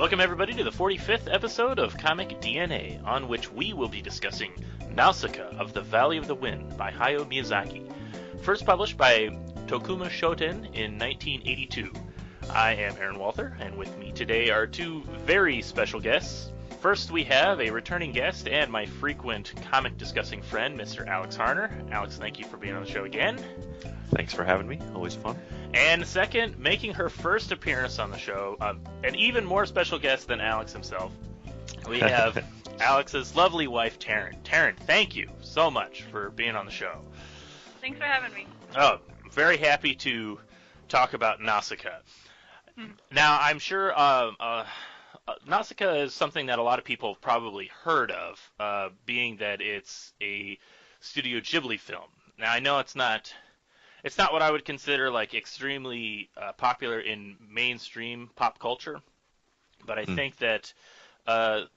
Welcome everybody to the 45th episode of Comic DNA, on which we will be discussing Nausicaa of the Valley of the Wind by Hayo Miyazaki. First published by Tokuma Shoten in 1982. I am Aaron Walther, and with me today are two very special guests. First we have a returning guest and my frequent comic discussing friend, Mr. Alex Harner. Alex, thank you for being on the show again. Thanks for having me. Always fun. And second, making her first appearance on the show, an even more special guest than Alex himself, we have Alex's lovely wife, Taryn. Taryn, thank you so much for being on the show. Thanks for having me. Oh, very happy to talk about Nausicaa. Now, I'm sure Nausicaa is something that a lot of people have probably heard of, being that it's a Studio Ghibli film. Now, I know it's not what I would consider like extremely popular in mainstream pop culture, but I think that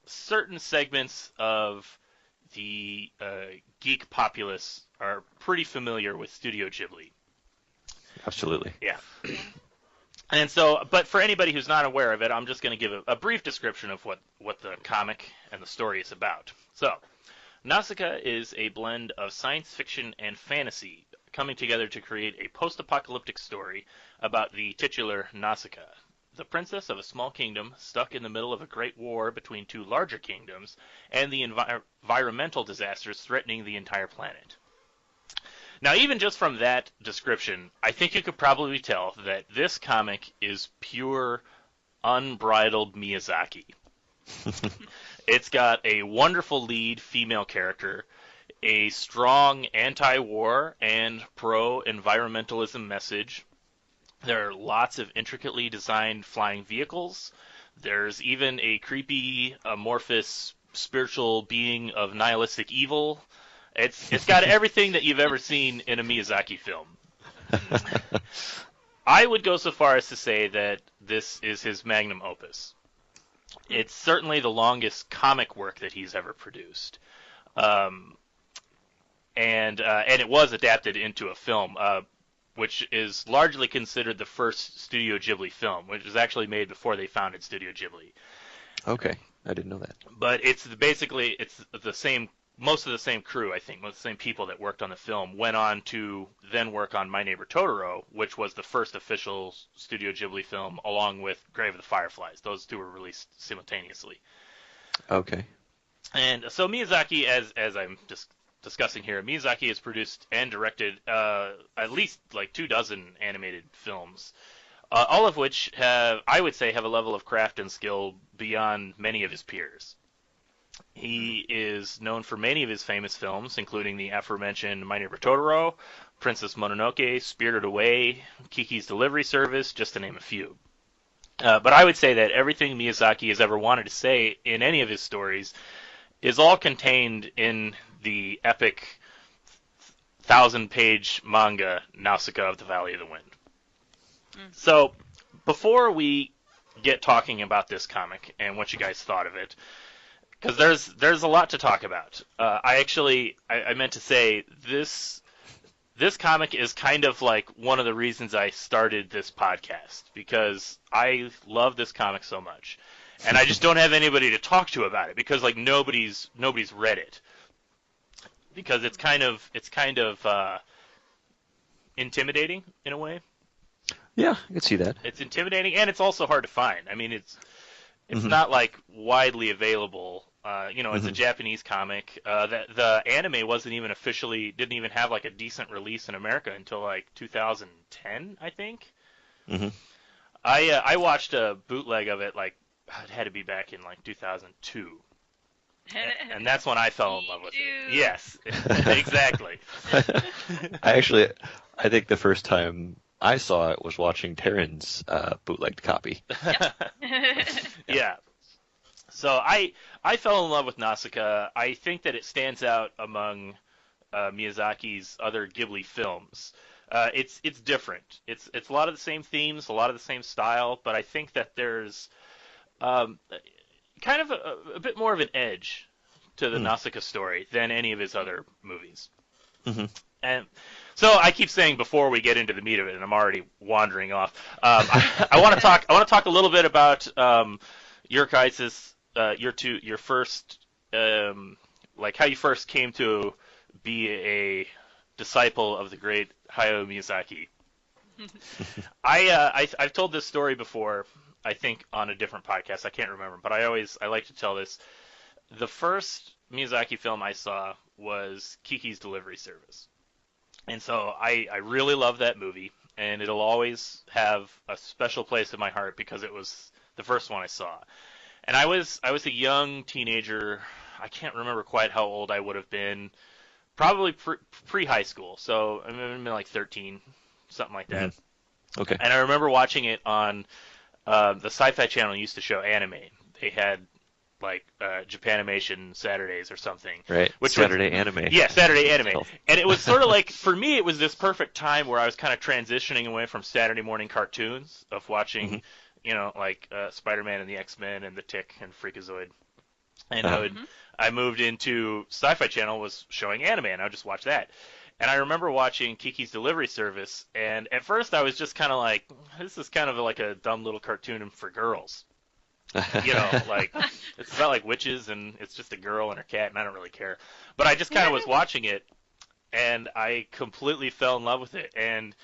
certain segments of the geek populace are pretty familiar with Studio Ghibli. Absolutely. Yeah. And so, but for anybody who's not aware of it, I'm just going to give a brief description of what the comic and the story is about. So, Nausicaa is a blend of science fiction and fantasy coming together to create a post-apocalyptic story about the titular Nausicaa, the princess of a small kingdom stuck in the middle of a great war between two larger kingdoms and the environmental disasters threatening the entire planet. Now, even just from that description, I think you could probably tell that this comic is pure, unbridled Miyazaki. It's got a wonderful lead female character, a strong anti-war and pro-environmentalism message. There are lots of intricately designed flying vehicles. There's even a creepy, amorphous spiritual being of nihilistic evil. It's got everything that you've ever seen in a Miyazaki film. I would go so far as to say that this is his magnum opus. It's certainly the longest comic work that he's ever produced. And it was adapted into a film, which is largely considered the first Studio Ghibli film, which was actually made before they founded Studio Ghibli. Okay, I didn't know that. But it's the same. Most of the same crew, I think, most of the same people that worked on the film went on to then work on My Neighbor Totoro, which was the first official Studio Ghibli film, along with Grave of the Fireflies. Those two were released simultaneously. Okay. And so Miyazaki, as I'm just discussing here, Miyazaki has produced and directed at least like 24 animated films, all of which I would say, have a level of craft and skill beyond many of his peers. He is known for many of his famous films, including the aforementioned My Neighbor Totoro, Princess Mononoke, Spirited Away, Kiki's Delivery Service, just to name a few. But I would say that everything Miyazaki has ever wanted to say in any of his stories is all contained in the epic 1,000-page manga Nausicaa of the Valley of the Wind. So, before we get talking about this comic and what you guys thought of it, because there's a lot to talk about. I meant to say this comic is kind of like one of the reasons I started this podcast, because I love this comic so much, and I just don't have anybody to talk to about it, because like nobody's read it, because it's kind of intimidating in a way. Yeah, I can see that. It's intimidating, and it's also hard to find. I mean, it's not like widely available. It's a Japanese comic. The anime didn't even have like a decent release in America until like 2010, I think. Mm-hmm. I watched a bootleg of it, like it had to be back in like 2002, and that's when I fell in love with it. Yes, exactly. I think the first time I saw it was watching Taryn's bootlegged copy. Yeah. So I fell in love with Nausicaa. I think that it stands out among Miyazaki's other Ghibli films. It's different. It's a lot of the same themes, a lot of the same style, but I think that there's kind of a bit more of an edge to the Nausicaa story than any of his other movies. Mm-hmm. And so I keep saying before we get into the meat of it, and I'm already wandering off. I want to talk a little bit about your guys' your first like how you first came to be a disciple of the great Hayao Miyazaki. I've told this story before, I think on a different podcast. I can't remember, but I like to tell this. The first Miyazaki film I saw was Kiki's Delivery Service. And so I really love that movie, and it'll always have a special place in my heart because it was the first one I saw. And I was a young teenager. I can't remember quite how old I would have been. Probably pre-high school, so I mean like 13, something like that. Mm-hmm. Okay. And I remember watching it on the Sci-Fi Channel used to show anime. They had like Japanimation Saturdays or something. Right. Saturday anime. Yeah, Saturday anime. And it was sort of like, for me, it was this perfect time where I was kind of transitioning away from Saturday morning cartoons of watching, like Spider-Man and the X-Men and the Tick and Freakazoid. And I moved into Sci-Fi Channel was showing anime, and I would just watch that. And I remember watching Kiki's Delivery Service, and at first I was just kind of like, this is kind of like a dumb little cartoon for girls. Like it's about like witches, and it's just a girl and her cat, and I don't really care. But I just kind of was watching it, and I completely fell in love with it. And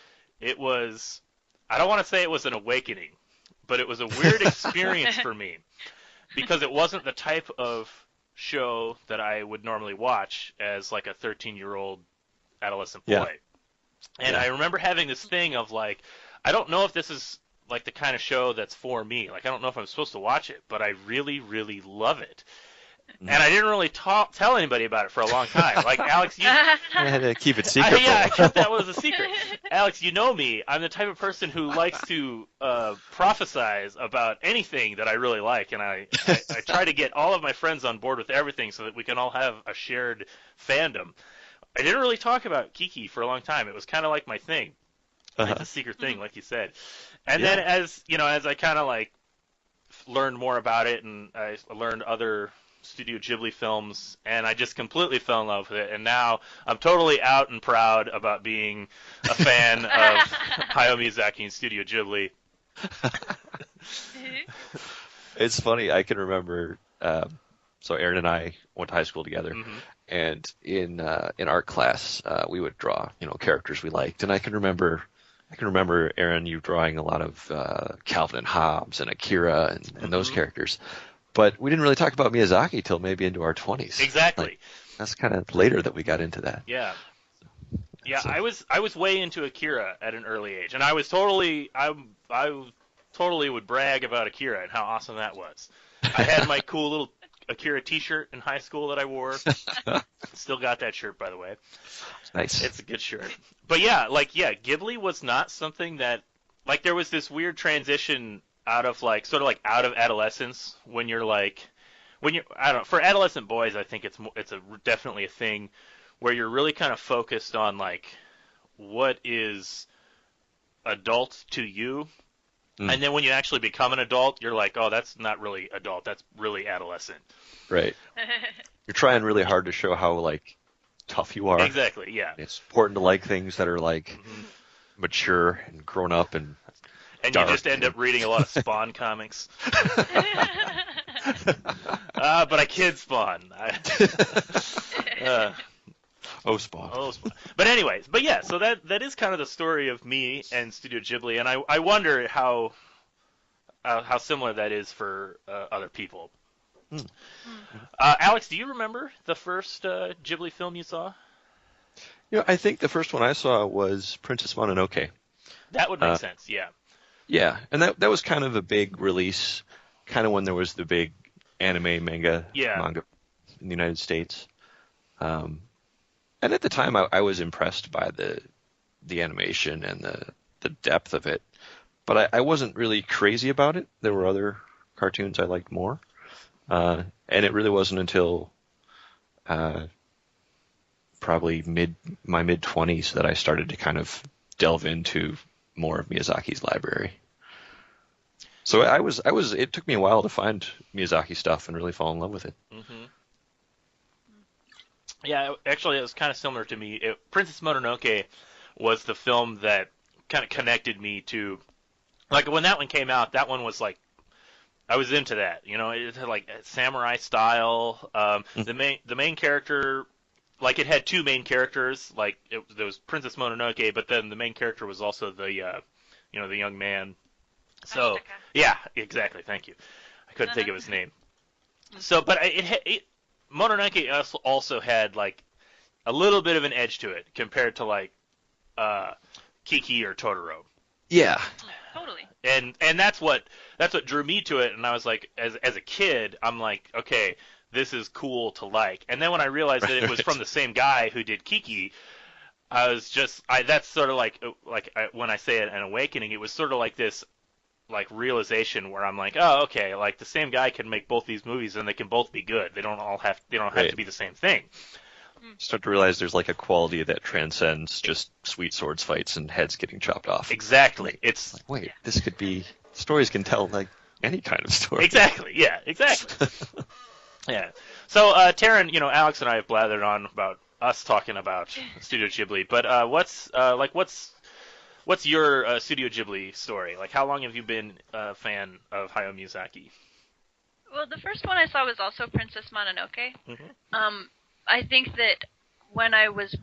it was, I don't want to say it was an awakening, but it was a weird experience for me because it wasn't the type of show that I would normally watch as like a 13-year-old adolescent boy. Yeah. And I remember having this thing of like, I don't know if this is like the kind of show that's for me. Like, I don't know if I'm supposed to watch it, but I really, really love it. And I didn't really tell anybody about it for a long time. Like, Alex, you... I had to keep it secret. I kept that was a secret. Alex, you know me. I'm the type of person who likes to prophesize about anything that I really like, and I try to get all of my friends on board with everything so that we can all have a shared fandom. I didn't really talk about Kiki for a long time. It was kind of like my thing. It's a secret thing, like you said. And then as I kind of like learned more about it, and I learned other Studio Ghibli films, and I just completely fell in love with it. And now I'm totally out and proud about being a fan of Hayao Miyazaki and Studio Ghibli. It's funny. I can remember. So Aaron and I went to high school together, and in art class we would draw characters we liked, and I can remember Aaron, you drawing a lot of Calvin and Hobbes and Akira and those characters. But we didn't really talk about Miyazaki till maybe into our 20s. Exactly. Like, that's kind of later that we got into that. Yeah. Yeah, so. I was way into Akira at an early age, and I totally would brag about Akira and how awesome that was. I had my cool little Akira T-shirt in high school that I wore. Still got that shirt, by the way. Nice. It's a good shirt. But Ghibli was not something that, like, there was this weird transition out of adolescence when you're I don't know, for adolescent boys, I think it's definitely a thing where you're really kind of focused on like what is adult to you. And then when you actually become an adult, you're like, oh, that's not really adult, that's really adolescent. Right. You're trying really hard to show how like tough you are. Exactly, yeah. It's important to like things that are like mature and grown up and you just end up reading a lot of Spawn comics. But I kid Spawn. Oh, Spawn. But anyways, so that is kind of the story of me and Studio Ghibli, and I wonder how similar that is for other people. Alex, do you remember the first Ghibli film you saw? I think the first one I saw was Princess Mononoke. That would make sense, yeah. Yeah, and that was kind of a big release, kind of when there was the big anime manga in the United States. And at the time, I was impressed by the animation and the depth of it, but I wasn't really crazy about it. There were other cartoons I liked more, and it really wasn't until probably my mid-20s that I started to kind of delve into more of Miyazaki's library. So it took me a while to find Miyazaki stuff and really fall in love with it. Mm-hmm. Yeah, actually, it was kind of similar to me. Princess Mononoke was the film that kind of connected me to, like, when that one came out, that one was like, I was into that. It had like samurai style. The main character, like it had two main characters. Like there was Princess Mononoke, but then the main character was also the the young man. So Ashitaka. yeah, exactly. Thank you. I couldn't think of his name. So, but Mononoke also had like a little bit of an edge to it compared to like Kiki or Totoro. Yeah. Totally. And that's what drew me to it. And I was like, as a kid, I'm like, okay, this is cool to like. And then when I realized that it was from the same guy who did Kiki, I was just that's sort of like when I say an awakening, it was sort of like this like realization where I'm like, oh, okay, like the same guy can make both these movies and they can both be good. They don't have to be the same thing. Start to realize there's like a quality that transcends just sweet swords fights and heads getting chopped off. Exactly. It's like, wait, this could be stories can tell like any kind of story. Exactly. Yeah. Exactly. Yeah. So, Taryn, Alex and I have blathered on about us talking about Studio Ghibli, but what's your Studio Ghibli story? Like, how long have you been a fan of Hayao Miyazaki? Well, the first one I saw was also Princess Mononoke. Mm-hmm. I think that when I watched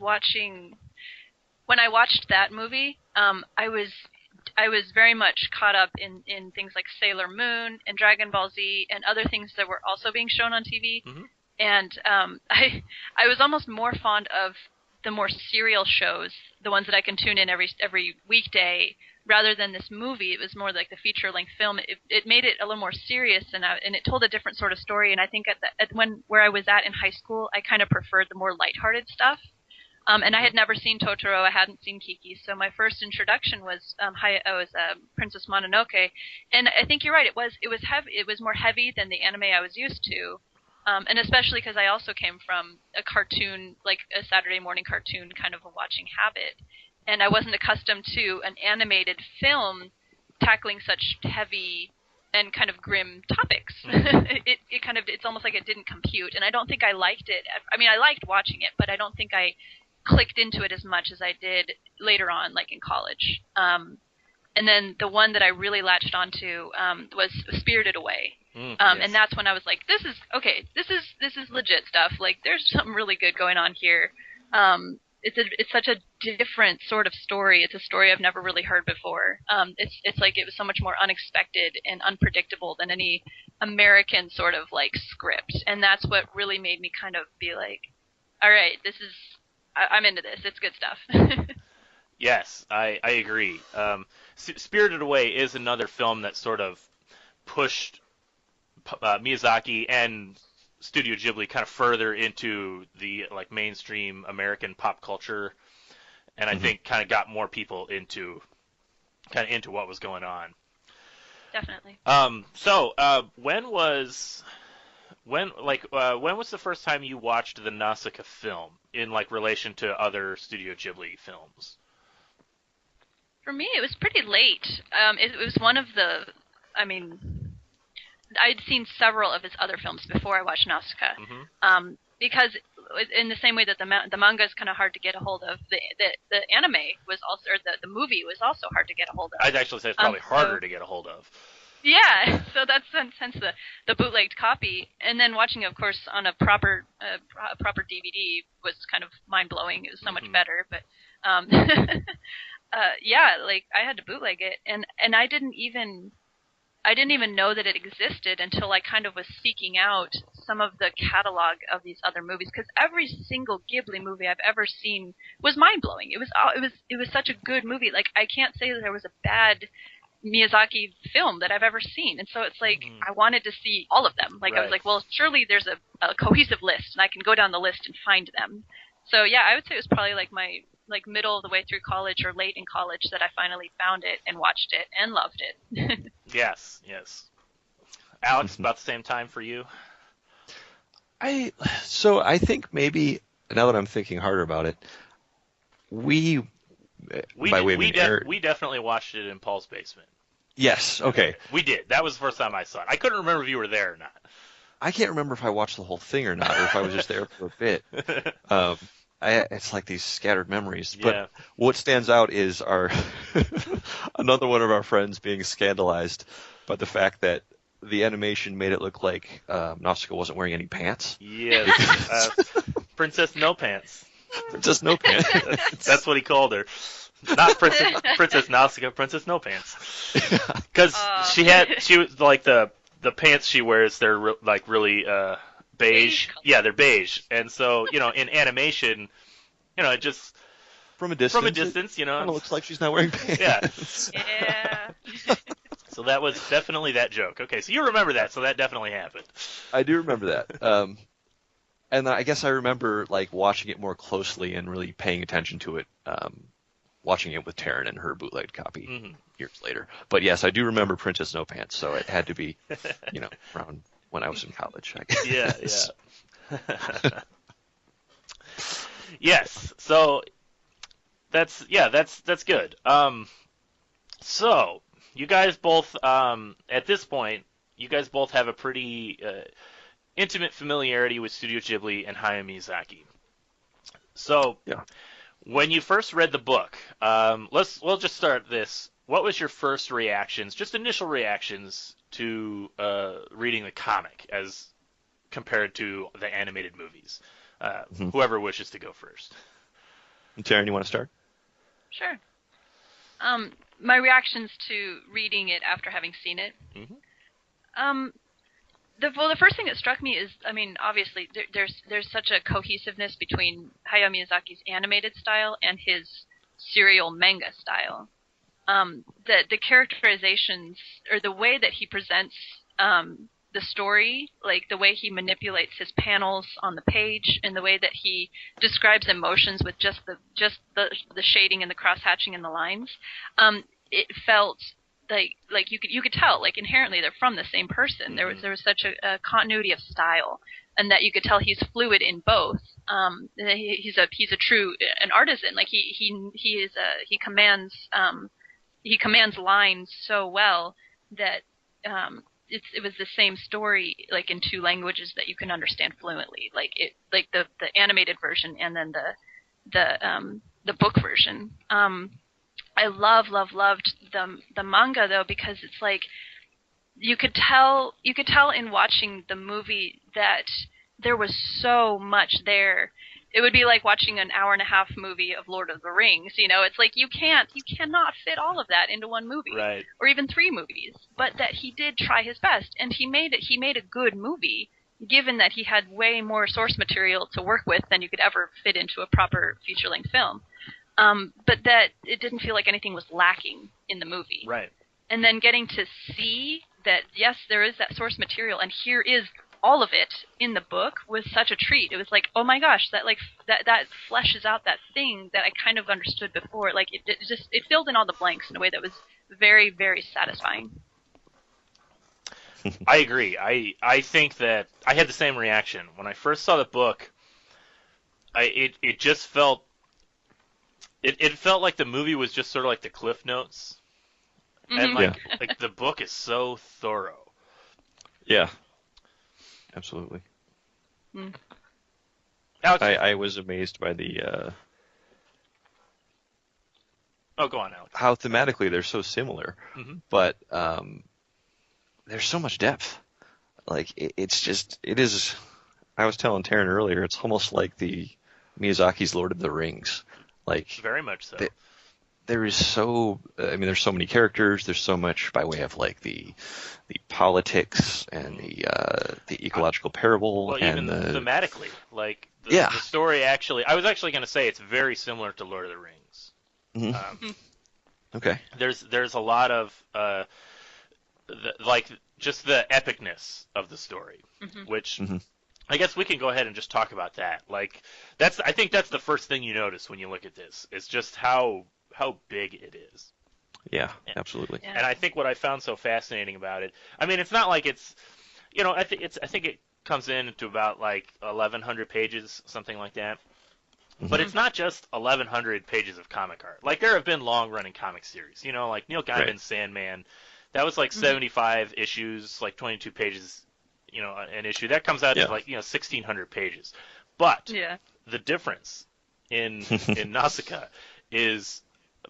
that movie, I was very much caught up in things like Sailor Moon and Dragon Ball Z and other things that were also being shown on TV. Mm-hmm. And I was almost more fond of the more serial shows, the ones that I can tune in every weekday, rather than this movie. It was more like the feature-length film. It made it a little more serious, and it told a different sort of story. And I think where I was at in high school, I kind of preferred the more lighthearted stuff. And I had never seen Totoro. I hadn't seen Kiki. So my first introduction was Princess Mononoke. And I think you're right. It was heavy. It was more heavy than the anime I was used to. And especially because I also came from a cartoon, like a Saturday morning cartoon kind of a watching habit. And I wasn't accustomed to an animated film tackling such heavy and kind of grim topics. It's almost like it didn't compute. And I don't think I liked it. I liked watching it, but I don't think I clicked into it as much as I did later on, like in college. And then the one that I really latched onto was Spirited Away. Yes. And that's when I was like, this is legit stuff. Like, there's something really good going on here. It's such a different sort of story. It's a story I've never really heard before. It's like it was so much more unexpected and unpredictable than any American sort of like script. And that's what really made me kind of be like, all right, I'm into this. It's good stuff. Yes, I agree. Spirited Away is another film that sort of pushed Miyazaki and Studio Ghibli kind of further into the like mainstream American pop culture, and I think kind of got more people into what was going on. Definitely. So when was the first time you watched the Nausicaa film in like relation to other Studio Ghibli films? For me, it was pretty late. It was one of the. I'd seen several of his other films before I watched Nausicaa. Mm-hmm. Because in the same way that the manga is kind of hard to get a hold of, the anime was also, or the movie was also hard to get a hold of. I'd actually say it's probably harder to get a hold of. Yeah, so that's hence the bootlegged copy, and then watching it, of course, on a proper DVD was kind of mind blowing. It was so much better, but yeah, like I had to bootleg it, and I didn't even know that it existed until I kind of was seeking out some of the catalog of these other movies, because every single Ghibli movie I've ever seen was mind blowing. It was such a good movie. Like, I can't say that there was a bad Miyazaki film that I've ever seen, and so it's like I wanted to see all of them. Like, right. I was like, well, surely there's a cohesive list, and I can go down the list and find them. So yeah, I would say it was probably like my middle of the way through college or late in college that I finally found it and watched it and loved it. Yes. Alex, about the same time for you? I think maybe, now that I'm thinking harder about it, we definitely watched it in Paul's basement. Yes, okay. We did. That was the first time I saw it. I couldn't remember if you were there or not. I can't remember if I watched the whole thing or not, or if I was just there for a bit. It's like these scattered memories. But what stands out is another one of our friends being scandalized by the fact that the animation made it look like Nausicaa wasn't wearing any pants. Yes, Princess No Pants. Princess No Pants. That's what he called her. Not Princess Nausicaa, Princess No Pants. Because she was like the pants she wears, they're really beige. Yeah, they're beige, and so in animation, it just from a distance, it kind of looks like she's not wearing pants. Yeah. So that was definitely that joke. Okay, so you remember that, so that definitely happened. I do remember that. And I guess I remember like watching it more closely and really paying attention to it, watching it with Taryn and her bootleg copy years later. But yes, I do remember Princess No Pants, so it had to be, around when I was in college, I guess. Yeah. Yes. So that's good. So you guys both, at this point, you guys both have a pretty intimate familiarity with Studio Ghibli and Hayao Miyazaki. So, when you first read the book, we'll just start this. What was your first reactions, just initial reactions to reading the comic as compared to the animated movies? Whoever wishes to go first. Taryn, you want to start? Sure. My reactions to reading it after having seen it. The first thing that struck me is, obviously there's such a cohesiveness between Hayao Miyazaki's animated style and his serial manga style. The characterizations, or the way that he presents the story, like the way he manipulates his panels on the page, and the way that he describes emotions with just the shading and the cross-hatching and the lines, it felt like you could tell, like inherently they're from the same person. There was such a continuity of style, and that you could tell he's fluid in both. He's a true an artisan. Like he commands lines so well that it was the same story, like in two languages that you can understand fluently. Like the animated version and then the book version. I loved the manga though, because it's like you could tell in watching the movie that there was so much there. It would be like watching an hour and a half movie of Lord of the Rings. It's like you cannot fit all of that into one movie, right? Or even 3 movies. But that he did try his best, and he made a good movie, given that he had way more source material to work with than you could ever fit into a proper feature-length film. But that it didn't feel like anything was lacking in the movie. Right. And then getting to see that, yes, there is that source material, and here is all of it in the book, was such a treat. It was like, oh my gosh, that fleshes out that thing that I kind of understood before. Like it filled in all the blanks in a way that was very, very satisfying. I agree. I think that I had the same reaction when I first saw the book. It just felt. It felt like the movie was just sort of like the Cliff Notes, and like the book is so thorough. Yeah, absolutely. Alex, I was amazed by the. Oh, go on, Alex. How thematically they're so similar, but there's so much depth. Like it is. I was telling Taryn earlier, it's almost like the Miyazaki's Lord of the Rings. Like very much so. There's so many characters. There's so much by way of like the politics and the ecological parable, well, and even thematically, like the story. Actually, I was actually going to say it's very similar to Lord of the Rings. Okay. There's a lot of just the epicness of the story, which. I guess we can go ahead and just talk about that. Like I think that's the first thing you notice when you look at this. It's just how big it is. Yeah, absolutely. Yeah. And I think what I found so fascinating about it, it's not like it's, I think it comes in to about like 1,100 pages, something like that. But it's not just 1,100 pages of comic art. Like there have been long-running comic series, like Neil Gaiman's Sandman. That was like 75 issues, like 22 pages. An issue that comes out to like 1,600 pages, but the difference in Nausicaa is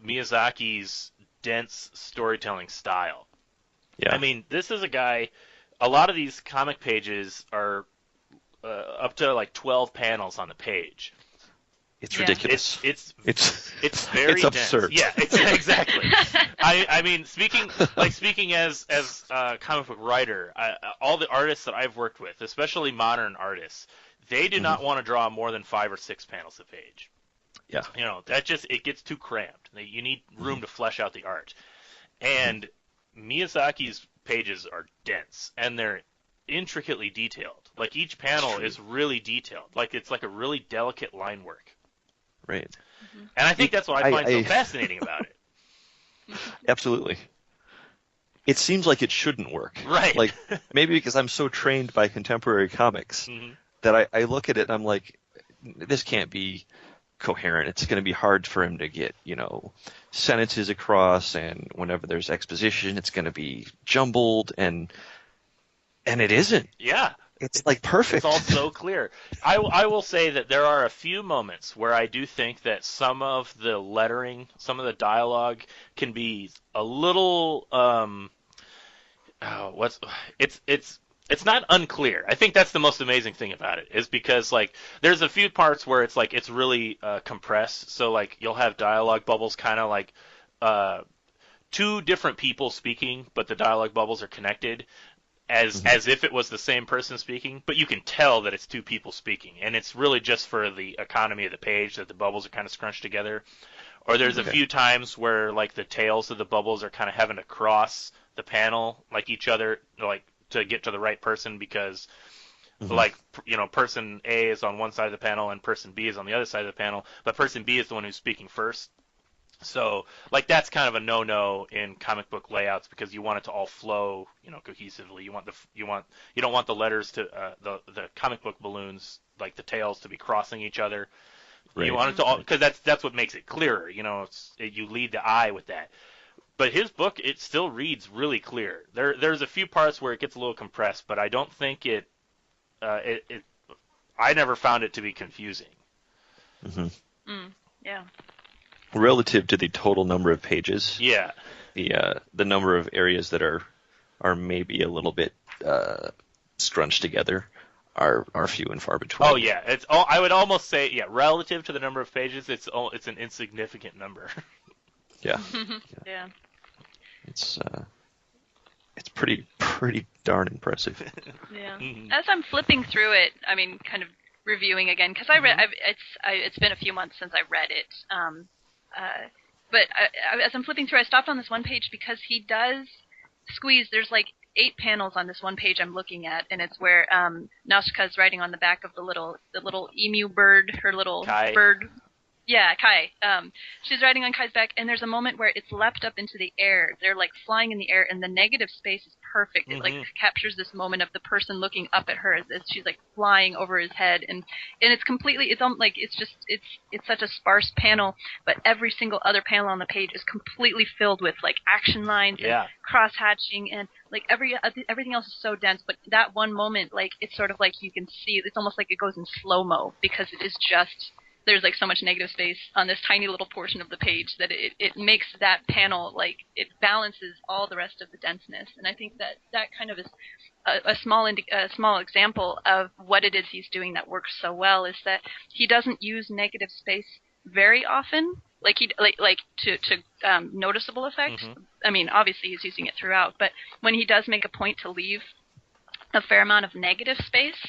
Miyazaki's dense storytelling style. Yeah, this is a guy a lot of these comic pages are up to like 12 panels on the page. It's ridiculous. It's very it's dense. absurd. Yeah, exactly. I mean, speaking as a comic book writer, all the artists that I've worked with, especially modern artists, they do not want to draw more than 5 or 6 panels a page. Yeah. It gets too cramped. You need room to flesh out the art. And Miyazaki's pages are dense, and they're intricately detailed. Like, each panel is really detailed. Like, it's like a really delicate line work. Right. And I think that's what I find so fascinating about it. Absolutely. It seems like it shouldn't work. Right. Like, maybe because I'm so trained by contemporary comics that I look at it and I'm like, this can't be coherent. It's going to be hard for him to get, sentences across, and whenever there's exposition, it's going to be jumbled, and it isn't. Yeah. It's like perfect. It's all so clear. I will say that there are a few moments where I do think that some of the lettering, some of the dialogue can be a little it's not unclear. I think that's the most amazing thing about it, is because like there's a few parts where it's like it's really compressed. So like you'll have dialogue bubbles, kind of like two different people speaking, but the dialogue bubbles are connected. As if it was the same person speaking, but you can tell that it's two people speaking, and it's really just for the economy of the page that the bubbles are kind of scrunched together. Or there's a few times where like the tails of the bubbles are kind of having to cross the panel like each other, like to get to the right person, because like person A is on one side of the panel and person B is on the other side of the panel, but person B is the one who's speaking first. So, like, that's kind of a no-no in comic book layouts, because you want it to all flow, cohesively. You don't want the letters to the comic book balloons, like the tails, to be crossing each other. Right. You want it to all, because that's what makes it clearer. You lead the eye with that. But his book, it still reads really clear. There's a few parts where it gets a little compressed, but I don't think I never found it to be confusing. Yeah. Relative to the total number of pages, the number of areas that are maybe a little bit scrunched together are few and far between. Oh yeah, I would almost say relative to the number of pages, it's an insignificant number. Yeah. Yeah. It's pretty darn impressive. Yeah. As I'm flipping through it, I mean, kind of reviewing again, because I read it's been a few months since I read it. But as I'm flipping through, I stopped on this one page because he does squeeze. There's like 8 panels on this one page I'm looking at, and it's where Nausicaa is riding on the back of the little emu bird, her little Kai. Bird. Yeah, Kai. She's riding on Kai's back, and there's a moment where it's leapt up into the air. They're like flying in the air, and the negative space is perfect. It like captures this moment of the person looking up at her as she's like flying over his head, and it's completely, it's such a sparse panel, but every single other panel on the page is completely filled with like action lines and cross hatching, and like everything else is so dense. But that one moment, like it's sort of like you can see, it's almost like it goes in slow-mo, because it is just. There's like so much negative space on this tiny little portion of the page that it makes that panel, like, it balances all the rest of the denseness. And I think that kind of is a small example of what it is he's doing that works so well, is that he doesn't use negative space very often, to noticeable effect. I mean, obviously he's using it throughout, but when he does make a point to leave a fair amount of negative space,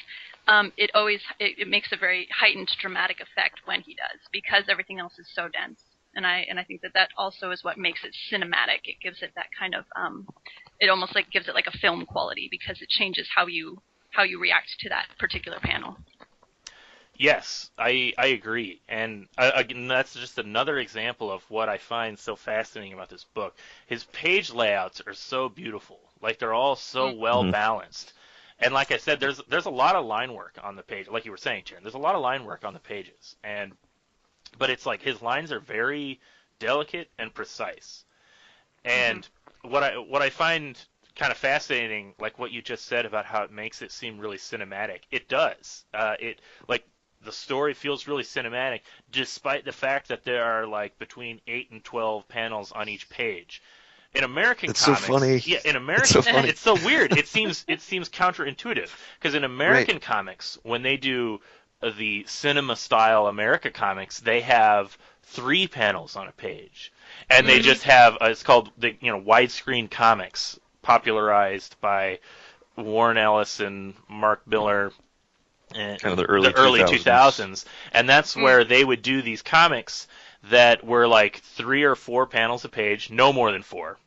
it makes a very heightened dramatic effect when he does, because everything else is so dense. And I think that also is what makes it cinematic. It gives it that kind of it almost like gives it like a film quality, because it changes how you react to that particular panel. Yes, I agree. And again, that's just another example of what I find so fascinating about this book. His page layouts are so beautiful. Like, they're all so well balanced. And like I said, there's a lot of line work on the page. Like you were saying, Sharon, there's a lot of line work on the pages. But it's like his lines are very delicate and precise. And what I find kind of fascinating, like what you just said about how it makes it seem really cinematic, it does. The story feels really cinematic, despite the fact that there are like between 8 and 12 panels on each page. In American It's comics, so funny. yeah, in American, It's so funny. it's so weird. It seems counterintuitive because in American comics, when they do the cinema style America comics, they have 3 panels on a page, and they just have it's called the widescreen comics, popularized by Warren Ellis and Mark Miller. And kind of the early 2000s, and that's where they would do these comics that were like 3 or 4 panels a page, no more than 4.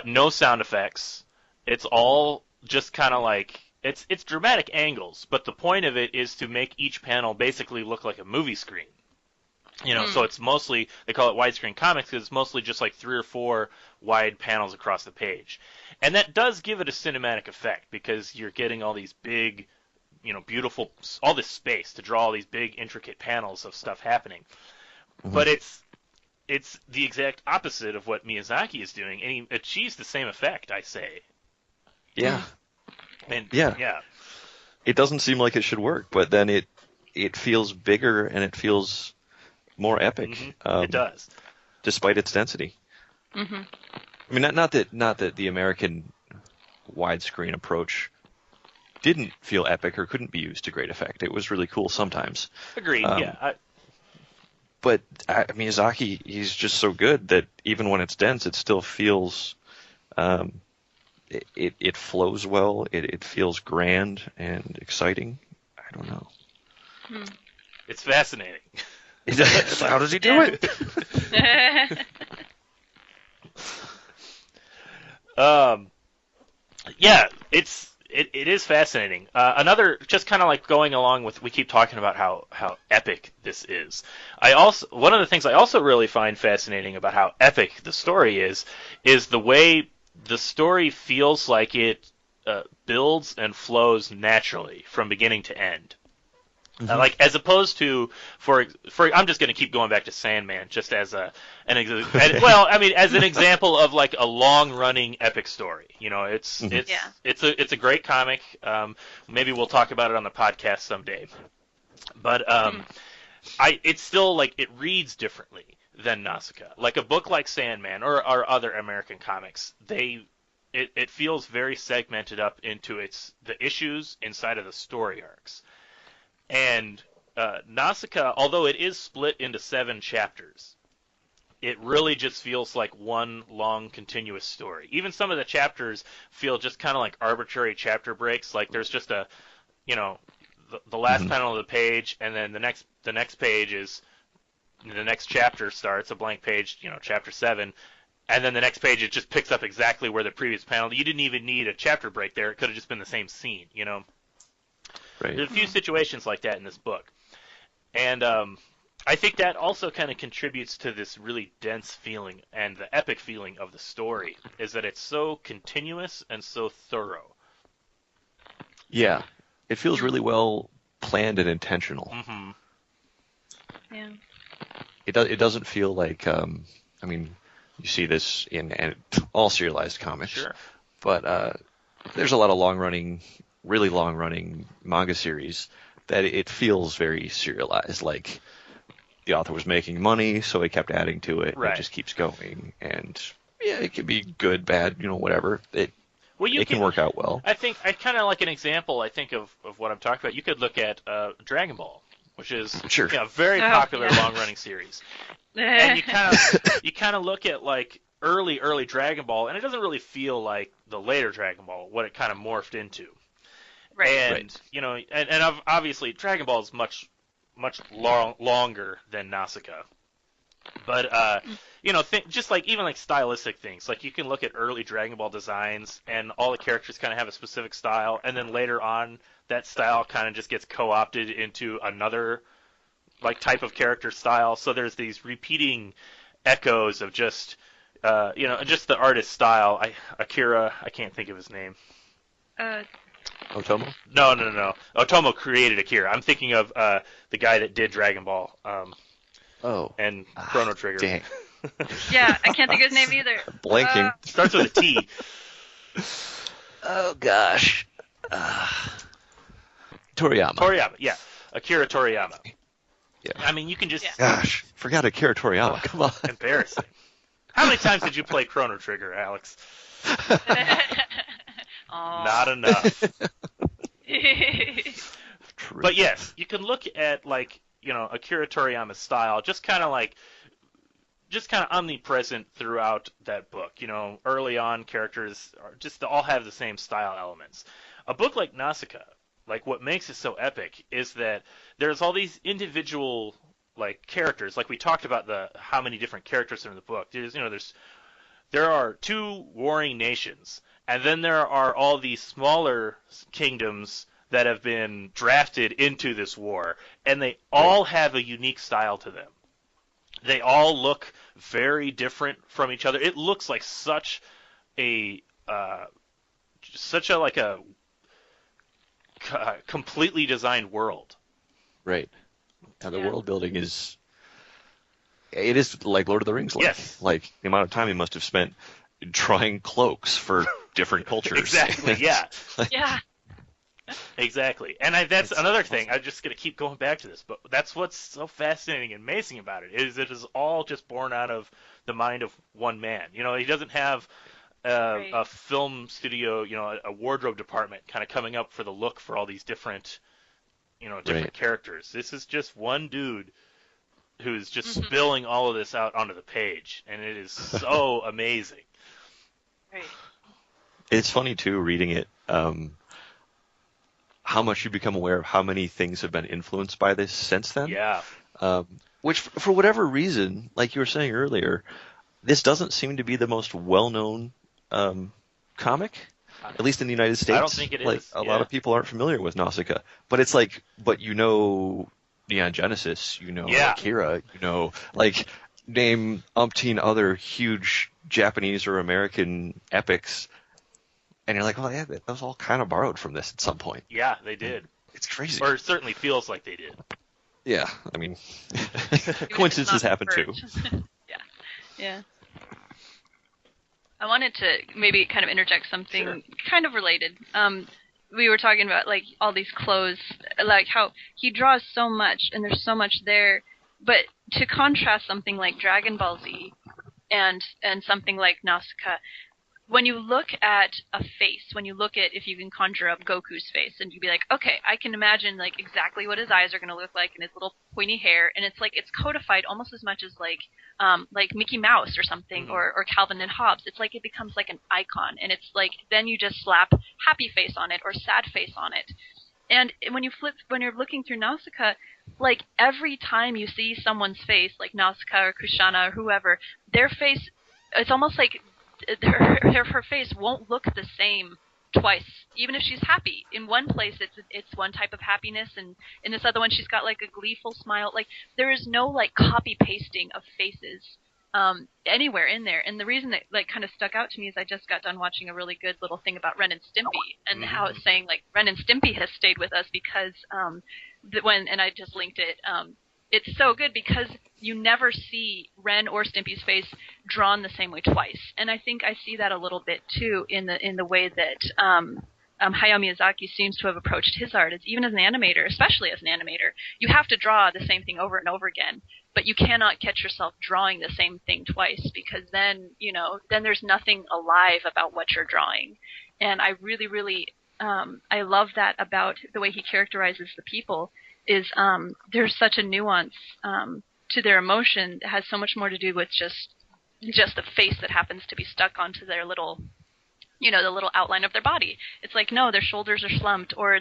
No sound effects. It's all just kind of like it's dramatic angles, but the point of it is to make each panel basically look like a movie screen. So it's mostly, they call it widescreen comics because it's mostly just like 3 or 4 wide panels across the page, and that does give it a cinematic effect because you're getting all these big, beautiful, all this space to draw all these big intricate panels of stuff happening. But it's the exact opposite of what Miyazaki is doing, and he achieves the same effect, I say. Yeah. And yeah. It doesn't seem like it should work, but then it feels bigger and it feels more epic. It does, despite its density. I mean, not that the American widescreen approach didn't feel epic or couldn't be used to great effect. It was really cool sometimes. Agreed. But Miyazaki, he's just so good that even when it's dense, it still feels, it flows well. It feels grand and exciting. I don't know. It's fascinating. How does he do it? It is fascinating. Another, just kind of like going along with, we keep talking about how epic this is. One of the things I also really find fascinating about how epic the story is the way the story feels like it builds and flows naturally from beginning to end. Like, as opposed to, for I'm just going to keep going back to Sandman just as as an example of like a long-running epic story. It's a great comic. Maybe we'll talk about it on the podcast someday. But it's still like, it reads differently than Nausicaa. Like a book like Sandman or other American comics, it feels very segmented up into the issues inside of the story arcs. And Nausicaa, although it is split into 7 chapters, it really just feels like one long continuous story. Even some of the chapters feel just kind of like arbitrary chapter breaks. Like there's just the last panel of the page, and then the next page is the next chapter starts, a blank page, chapter 7. And then the next page, it just picks up exactly where the previous panel. You didn't even need a chapter break there. It could have just been the same scene, Right. There's a few situations like that in this book. And I think that also kind of contributes to this really dense feeling and the epic feeling of the story, is that it's so continuous and so thorough. Yeah. It feels really well planned and intentional. Yeah. It doesn't feel like, you see this in all serialized comics. Sure. But there's a lot of really long-running manga series that it feels very serialized. Like the author was making money, so he kept adding to it. Right. It just keeps going. And, yeah, it can be good, bad, whatever. It can work out well. I think, I kind of like an example, I think, of what I'm talking about. You could look at Dragon Ball, which is a very popular long-running series. And you kind of look at, like, early Dragon Ball, and it doesn't really feel like the later Dragon Ball, what it kind of morphed into. Right. And and obviously Dragon Ball is much longer than Nausicaa. But just like even like stylistic things, like you can look at early Dragon Ball designs, and all the characters kind of have a specific style, and then later on that style kind of just gets co-opted into another like type of character style. So there's these repeating echoes of just just the artist's style. Akira, I can't think of his name. Otomo? No. Otomo created Akira. I'm thinking of the guy that did Dragon Ball. And Chrono Trigger. Dang. Yeah, I can't think of his name either. Blanking. Starts with a T. Oh gosh. Toriyama. Yeah. Akira Toriyama. Yeah. I mean, you can just... Gosh, forgot Akira Toriyama. Come on. Embarrassing. How many times did you play Chrono Trigger, Alex? Not enough. True. But yes, you can look at Akira Toriyama's style, just kind of omnipresent throughout that book. Early on, characters all have the same style elements. A book like Nausicaa, what makes it so epic is that there's all these individual characters. Like we talked about how many different characters are in the book. There are 2 warring nations, and then there are all these smaller kingdoms that have been drafted into this war, and they all have a unique style to them. They all look very different from each other. It looks like such a completely designed world. Right. And the world building is like Lord of the Rings. Yes. Like the amount of time he must have spent drawing cloaks for different cultures. Exactly. Yeah. Yeah. Exactly. And that's another thing. I'm just going to keep going back to this, but that's what's so fascinating and amazing about it is all just born out of the mind of one man. He doesn't have a film studio, a wardrobe department kind of coming up for the look for all these different characters. This is just one dude who's just spilling all of this out onto the page, and it is so amazing. Right. It's funny too, reading it, how much you become aware of how many things have been influenced by this since then. Yeah. Which, for whatever reason, like you were saying earlier, this doesn't seem to be the most well-known comic, at least in the United States. I don't think it is. A lot of people aren't familiar with Nausicaa, but it's but Neon Genesis, Akira, name umpteen other huge Japanese or American epics, and you're like, well, yeah, that was all kind of borrowed from this at some point. Yeah, they did. It's crazy. Or it certainly feels like they did. Yeah, I mean, coincidences happen too. Yeah. I wanted to maybe kind of interject something kind of related. We were talking about all these clothes, how he draws so much and there's so much there, but to contrast something like Dragon Ball Z and something like Nausicaa, when you look at a face, if you can conjure up Goku's face, and you'd be like, okay, I can imagine exactly what his eyes are going to look like and his little pointy hair, and it's it's codified almost as much as Mickey Mouse or something, or Calvin and Hobbes. It's it becomes an icon, and it's then you just slap happy face on it or sad face on it. And when you're looking through Nausicaa, every time you see someone's face, like Nausicaa or Kushana or whoever, their face, it's almost like her face won't look the same twice, even if she's happy. In one place, it's one type of happiness, and in this other one, she's got a gleeful smile. There is no copy pasting of faces anywhere in there. And the reason that kind of stuck out to me is I just got done watching a really good little thing about Ren and Stimpy, and how it's saying Ren and Stimpy has stayed with us because and I just linked it. It's so good because you never see Ren or Stimpy's face drawn the same way twice, and I think I see that a little bit too in the way that Hayao Miyazaki seems to have approached his art. Even as an animator, especially as an animator, you have to draw the same thing over and over again, but you cannot catch yourself drawing the same thing twice, because then there's nothing alive about what you're drawing. And I really, really I love that about the way he characterizes the people. Is there's such a nuance to their emotion that has so much more to do with just the face that happens to be stuck onto their little, the little outline of their body. It's no, their shoulders are slumped, or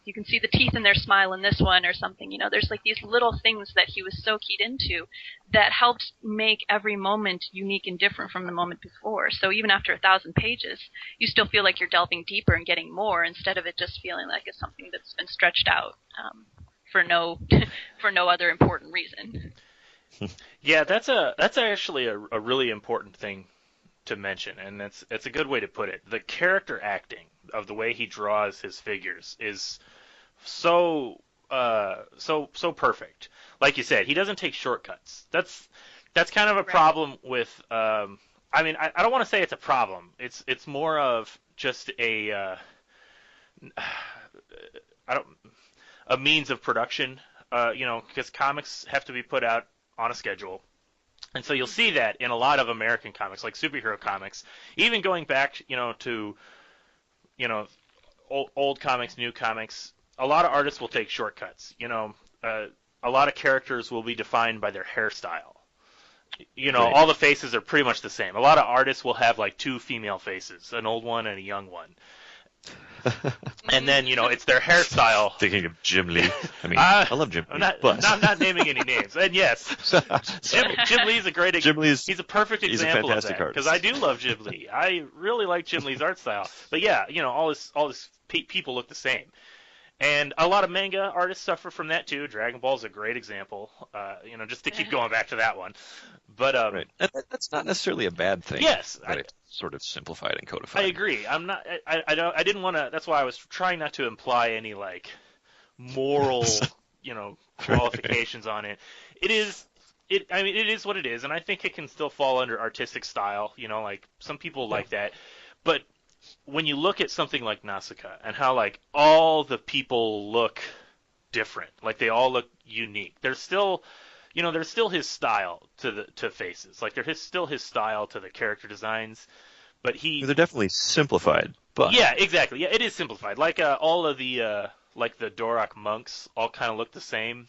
you can see the teeth in their smile in this one or something. There's these little things that he was so keyed into that helped make every moment unique and different from the moment before. So even after 1,000 pages, you still feel like you're delving deeper and getting more, instead of it just feeling like it's something that's been stretched out. For no other important reason. Yeah, that's actually a really important thing to mention, and it's a good way to put it. The character acting of the way he draws his figures is so perfect. Like you said, he doesn't take shortcuts. That's kind of a problem with. I don't want to say it's a problem. It's more of just a means of production, because comics have to be put out on a schedule, And so you'll see that in a lot of American comics, like superhero comics, even going back, to, old comics, new comics. A lot of artists will take shortcuts. A lot of characters will be defined by their hairstyle. Right. All the faces are pretty much the same. A lot of artists will have like 2 female faces, an old one and a young one. And then, it's their hairstyle. Thinking of Jim Lee. I mean, I love Jim Lee. I'm not naming any names. And yes, Jim Lee's a great example. He's a perfect example of that. Because I do love Jim Lee. I really like Jim Lee's art style. But yeah, all this people look the same. And a lot of manga artists suffer from that too. Dragon Ball is a great example. Just to keep going back to that one. But right. That's not necessarily a bad thing. Yes, it's sort of simplified and codified. I agree. I'm not. I didn't want to. That's why I was trying not to imply any like moral, qualifications on it. It is. I mean, it is what it is, and I think it can still fall under artistic style. Like some people like that, but when you look at something like Nausicaa and how like all the people look different, like they all look unique. There's still his style to faces. Like there's still his style to the character designs, but they're definitely simplified. But yeah, exactly. Yeah, it is simplified. Like all of the like the Doric monks all kind of look the same,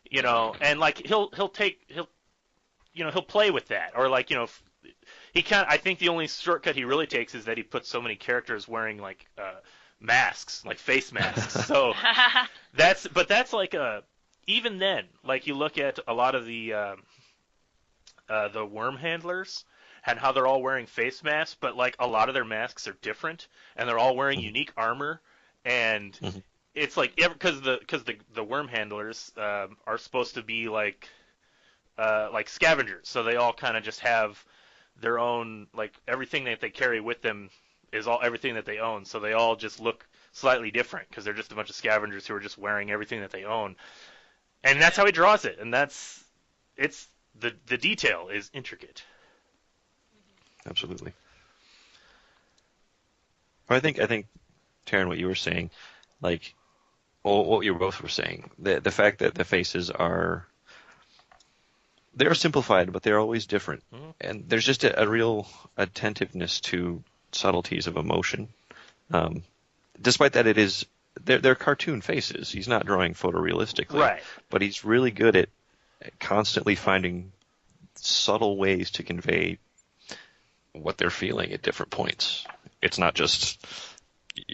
and like he'll play with that, or like I think the only shortcut he really takes is that he puts so many characters wearing like masks, like face masks. So that's like even then, like you look at a lot of the worm handlers and how they're all wearing face masks, but like a lot of their masks are different and they're all wearing unique armor, and it's like because the worm handlers are supposed to be like scavengers, so they all kind of just have their own, like everything that they carry with them is everything that they own, so they all just look slightly different because they're just a bunch of scavengers who are just wearing everything that they own, and that's how he draws it, and the detail is intricate. Absolutely. Well, I think Taryn, what you were saying, like what you both were saying, the fact that the faces they're simplified, but they're always different. Mm-hmm. And there's just a real attentiveness to subtleties of emotion. Despite that they're cartoon faces. He's not drawing photorealistically. Right. But he's really good at constantly finding subtle ways to convey what they're feeling at different points. It's not just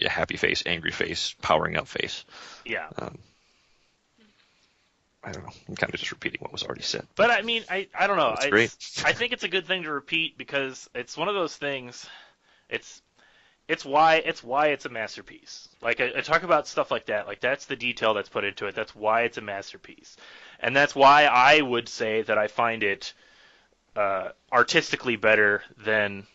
a happy face, angry face, powering up face. Yeah. I don't know. I'm kind of just repeating what was already said. But I mean, I don't know. It's great. I think it's a good thing to repeat because it's one of those things. It's why it's a masterpiece. Like I talk about stuff like that. Like that's the detail that's put into it. That's why it's a masterpiece, and that's why I would say that I find it artistically better than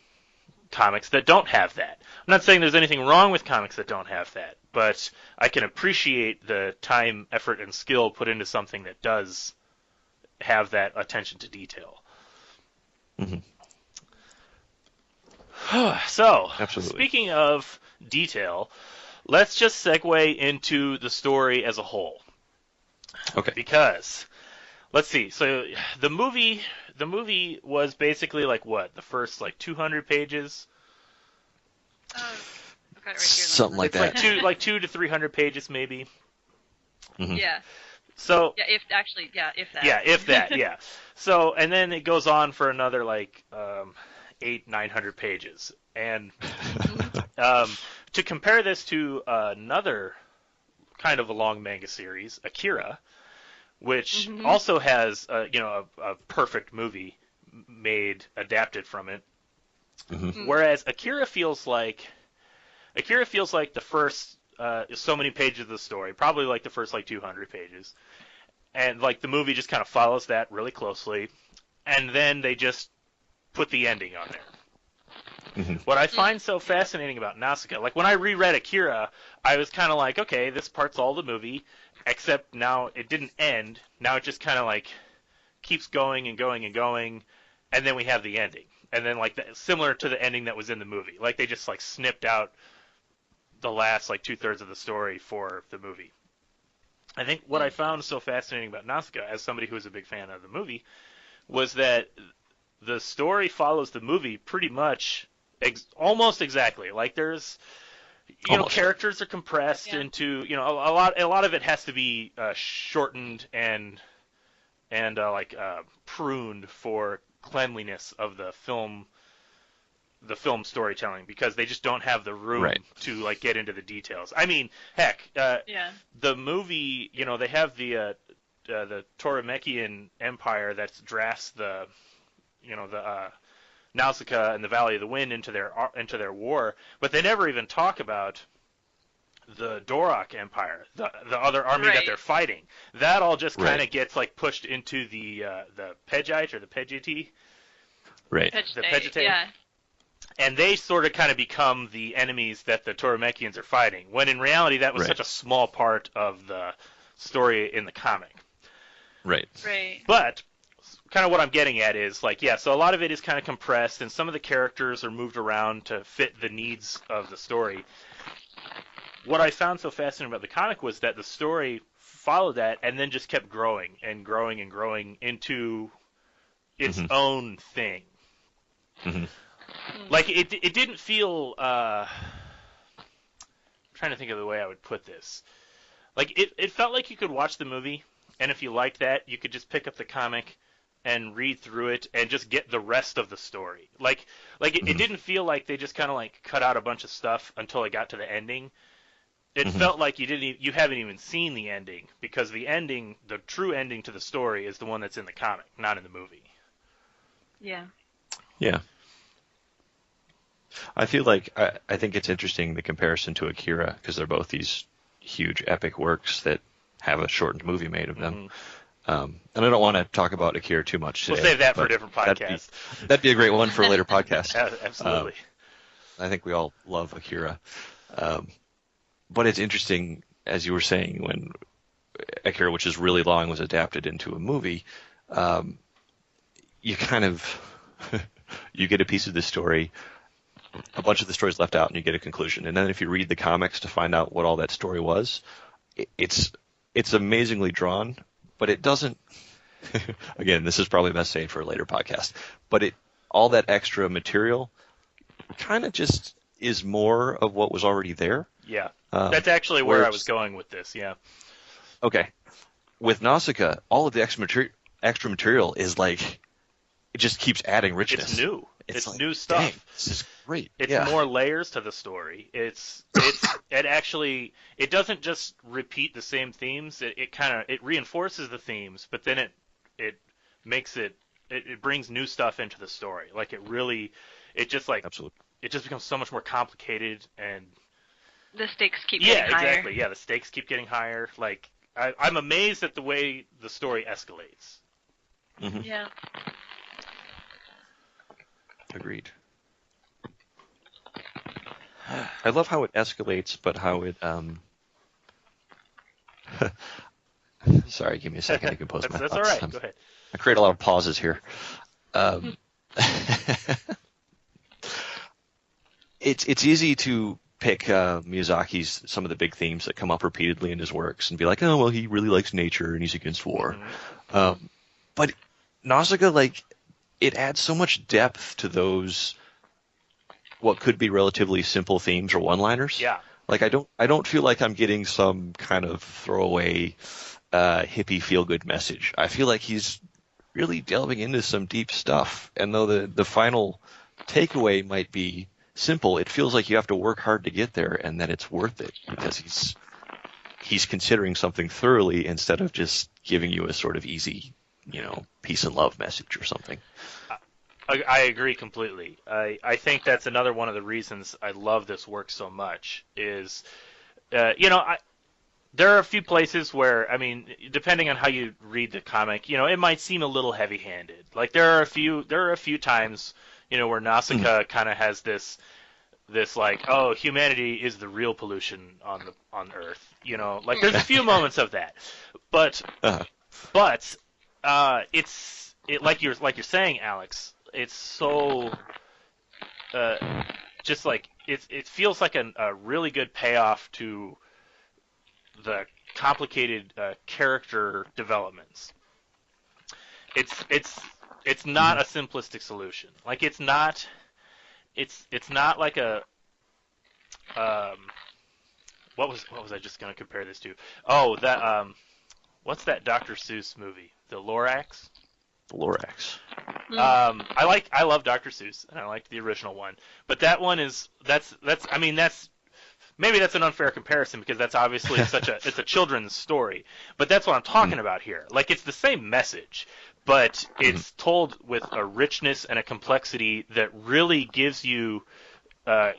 comics that don't have that. I'm not saying there's anything wrong with comics that don't have that, but I can appreciate the time, effort, and skill put into something that does have that attention to detail. Mm-hmm. So, absolutely. Speaking of detail, let's just segue into the story as a whole. Okay. Because, let's see. So the movie was basically like what? The first like 200 pages? I've got it right here. Something like that. Like 200 to 300 pages maybe. Mm-hmm. Yeah. So if that. Yeah, if that. Yeah. So and then it goes on for another like 800-900 pages, and to compare this to another kind of a long manga series, Akira, which also has a perfect movie adapted from it. Mm-hmm. Whereas Akira feels like the first so many pages of the story, probably like the first like 200 pages, and like the movie just kind of follows that really closely, and then they just put the ending on there. Mm-hmm. What I find so fascinating about Nausicaa, like when I reread Akira, I was kind of like, okay, this part's all the movie, except now it didn't end. Now it just kind of like keeps going and going and going, and then we have the ending. And then like similar to the ending that was in the movie. Like they just like snipped out the last like 2/3 of the story for the movie. I think what I found so fascinating about Nausicaa, as somebody who was a big fan of the movie, was that the story follows the movie pretty much almost exactly. Like there's characters are compressed into a lot of it has to be shortened and pruned for cleanliness of the film storytelling, because they just don't have the room to like get into the details. I mean, heck, the movie, they have the Toromekian Empire that drafts the Nausicaa and the Valley of the Wind into their war, but they never even talk about the Dorok Empire, the other army that they're fighting. That all just kind of gets like pushed into the Pejite or the Pejiti. Right. The Pejite. Yeah. And they sort of kind of become the enemies that the Toromekians are fighting, when in reality that was such a small part of the story in the comic. Right. Right. But kind of what I'm getting at is so a lot of it is kind of compressed, and some of the characters are moved around to fit the needs of the story. What I found so fascinating about the comic was that the story followed that and then just kept growing and growing and growing into its own thing. Mm-hmm. Like it didn't feel. I'm trying to think of the way I would put this. Like it felt like you could watch the movie, and if you liked that, you could just pick up the comic and read through it and just get the rest of the story. It didn't feel like they just kind of like cut out a bunch of stuff until it got to the ending. It felt like you haven't even seen the ending, because the ending, the true ending to the story, is the one that's in the comic, not in the movie. Yeah. Yeah. I feel like I think it's interesting, the comparison to Akira, because they're both these huge epic works that have a shortened movie made of them. And I don't want to talk about Akira too much today. We'll save that for a different podcast. That'd be a great one for a later podcast. Absolutely. I think we all love Akira. But it's interesting, as you were saying, when Akira, which is really long, was adapted into a movie, you kind of you get a piece of the story, a bunch of the story's left out, and you get a conclusion. And then if you read the comics to find out what all that story was, it's amazingly drawn, but it doesn't. Again, this is probably best saved for a later podcast. But all that extra material kind of just is more of what was already there. Yeah, that's actually where I was going with this. Yeah. Okay. With Nausicaa, all of the extra material is like, it just keeps adding richness. It's new. It's like, new stuff. Dang, this is great. It's more layers to the story. It doesn't just repeat the same themes. It reinforces the themes, but then it makes it brings new stuff into the story. Like absolutely. It just becomes so much more complicated, and the stakes keep getting higher. Yeah, exactly. Yeah, the stakes keep getting higher. Like I'm amazed at the way the story escalates. Mm-hmm. Yeah. Agreed. I love how it escalates, but how it Sorry, give me a second to compose my thoughts. That's all right. Go ahead. I create a lot of pauses here. It's easy to pick Miyazaki's some of the big themes that come up repeatedly in his works and be like, oh well, he really likes nature and he's against war. Mm-hmm. But Nausicaa, it adds so much depth to those what could be relatively simple themes or one-liners. Yeah. I don't feel like I'm getting some kind of throwaway hippie feel-good message. I feel like he's really delving into some deep stuff. And though the final takeaway might be simple, it feels like you have to work hard to get there, and that it's worth it because he's considering something thoroughly instead of just giving you a sort of easy, peace and love message or something. I agree completely. I think that's another one of the reasons I love this work so much is, there are a few places where, depending on how you read the comic, it might seem a little heavy-handed. Like there are a few times, where Nausicaa kind of has this humanity is the real pollution on Earth. There's a few moments of that, but it's like you're saying, Alex. It's so just like it feels like a really good payoff to the complicated character developments. It's it's not a simplistic solution. Like it's not like a what was I just going to compare this to? Oh, that what's that Dr. Seuss movie? The Lorax? The Lorax. I love Dr. Seuss, and I liked the original one. But that one is maybe that's an unfair comparison because that's obviously it's a children's story. But that's what I'm talking about here. Like it's the same message, but it's told with a richness and a complexity that really gives you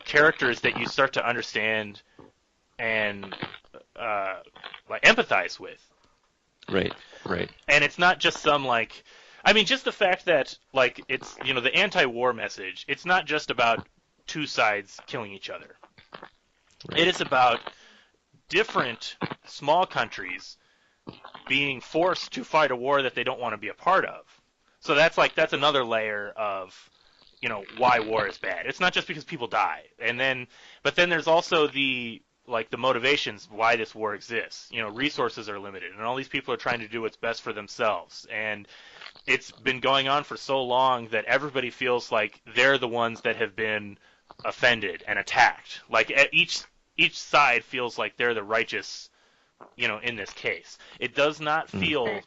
characters that you start to understand and like empathize with. Right. And it's not just some like, I mean, just the fact that like it's the anti-war message. It's not just about two sides killing each other. Right. It is about different small countries being forced to fight a war that they don't want to be a part of. So that's another layer of why war is bad. It's not just because people die, but then there's also the motivations why this war exists. Resources are limited, and all these people are trying to do what's best for themselves. And it's been going on for so long that everybody feels like they're the ones that have been offended and attacked. Like each side feels like they're the righteous, in this case. It does not feel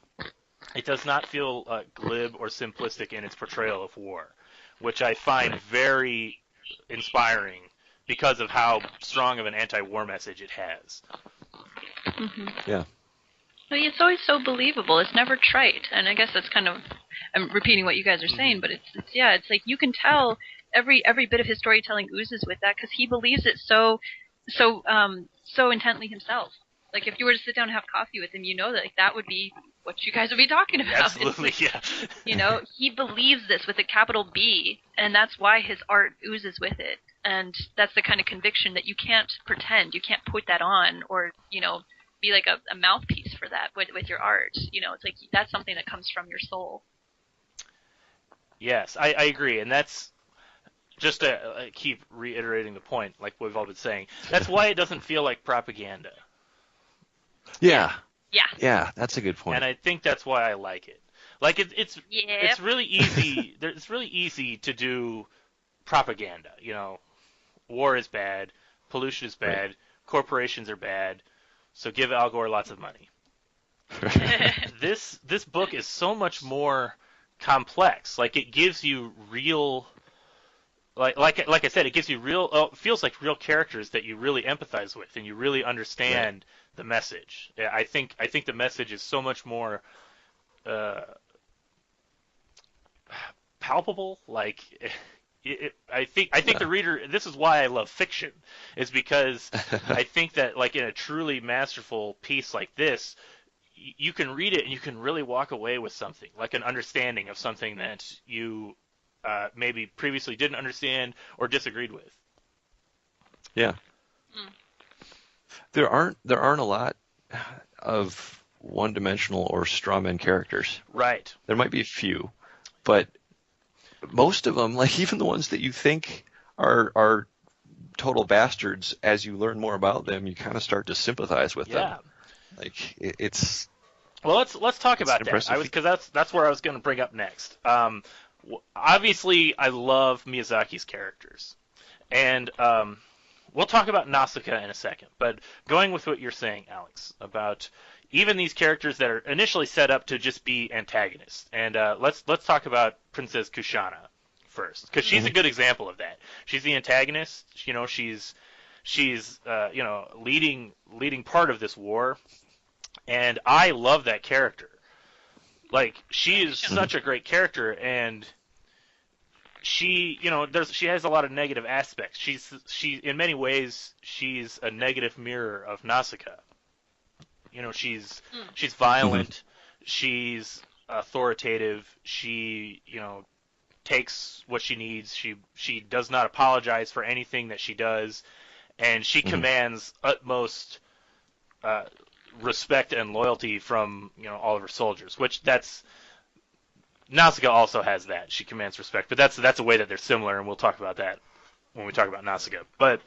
glib or simplistic in its portrayal of war, which I find very inspiring because of how strong of an anti-war message it has. Yeah. Well, it's always so believable. It's never trite, and I guess that's kind of, I'm repeating what you guys are saying, but it's like you can tell every bit of his storytelling oozes with that because he believes it so intently himself. Like if you were to sit down and have coffee with him, that that would be what you guys would be talking about. Absolutely, yeah. He believes this with a capital B, and that's why his art oozes with it. And that's the kind of conviction that you can't pretend. You can't put that on or, be like a mouthpiece for that with your art. It's like that's something that comes from your soul. Yes, I agree. And that's just to keep reiterating the point, like we've all been saying. That's why it doesn't feel like propaganda. Yeah. Yeah. Yeah, that's a good point. And I think that's why I like it. Like it's really easy. It's really easy to do propaganda. War is bad, pollution is bad, right. Corporations are bad, so give Al Gore lots of money. This book is so much more complex. Like it gives you real, like I said, it gives you real. It feels like real characters that you really empathize with and you really understand the message. I think the message is so much more palpable. Like. I think the reader. This is why I love fiction, is because I think that like in a truly masterful piece like this, you can read it and you can really walk away with something, like an understanding of something that you maybe previously didn't understand or disagreed with. Yeah. There aren't a lot of one-dimensional or strawman characters. Right. There might be a few, but most of them, like even the ones that you think are total bastards, as you learn more about them, you kind of start to sympathize with them. Like it's. Well, let's talk about that. Because that's where I was going to bring up next. Obviously, I love Miyazaki's characters, and we'll talk about Nausicaa in a second. But going with what you're saying, Alex, about even these characters that are initially set up to just be antagonists, and let's talk about Princess Kushana first, because she's a good example of that. She's the antagonist. She's leading part of this war, and I love that character. Like she is such a great character, and she has a lot of negative aspects. She in many ways she's a negative mirror of Nausicaa. She's violent, she's authoritative, she takes what she needs, she does not apologize for anything that she does, and she commands utmost respect and loyalty from all of her soldiers, which Nausicaa also has that. She commands respect, but that's a way that they're similar, and we'll talk about that when we talk about Nausicaa. But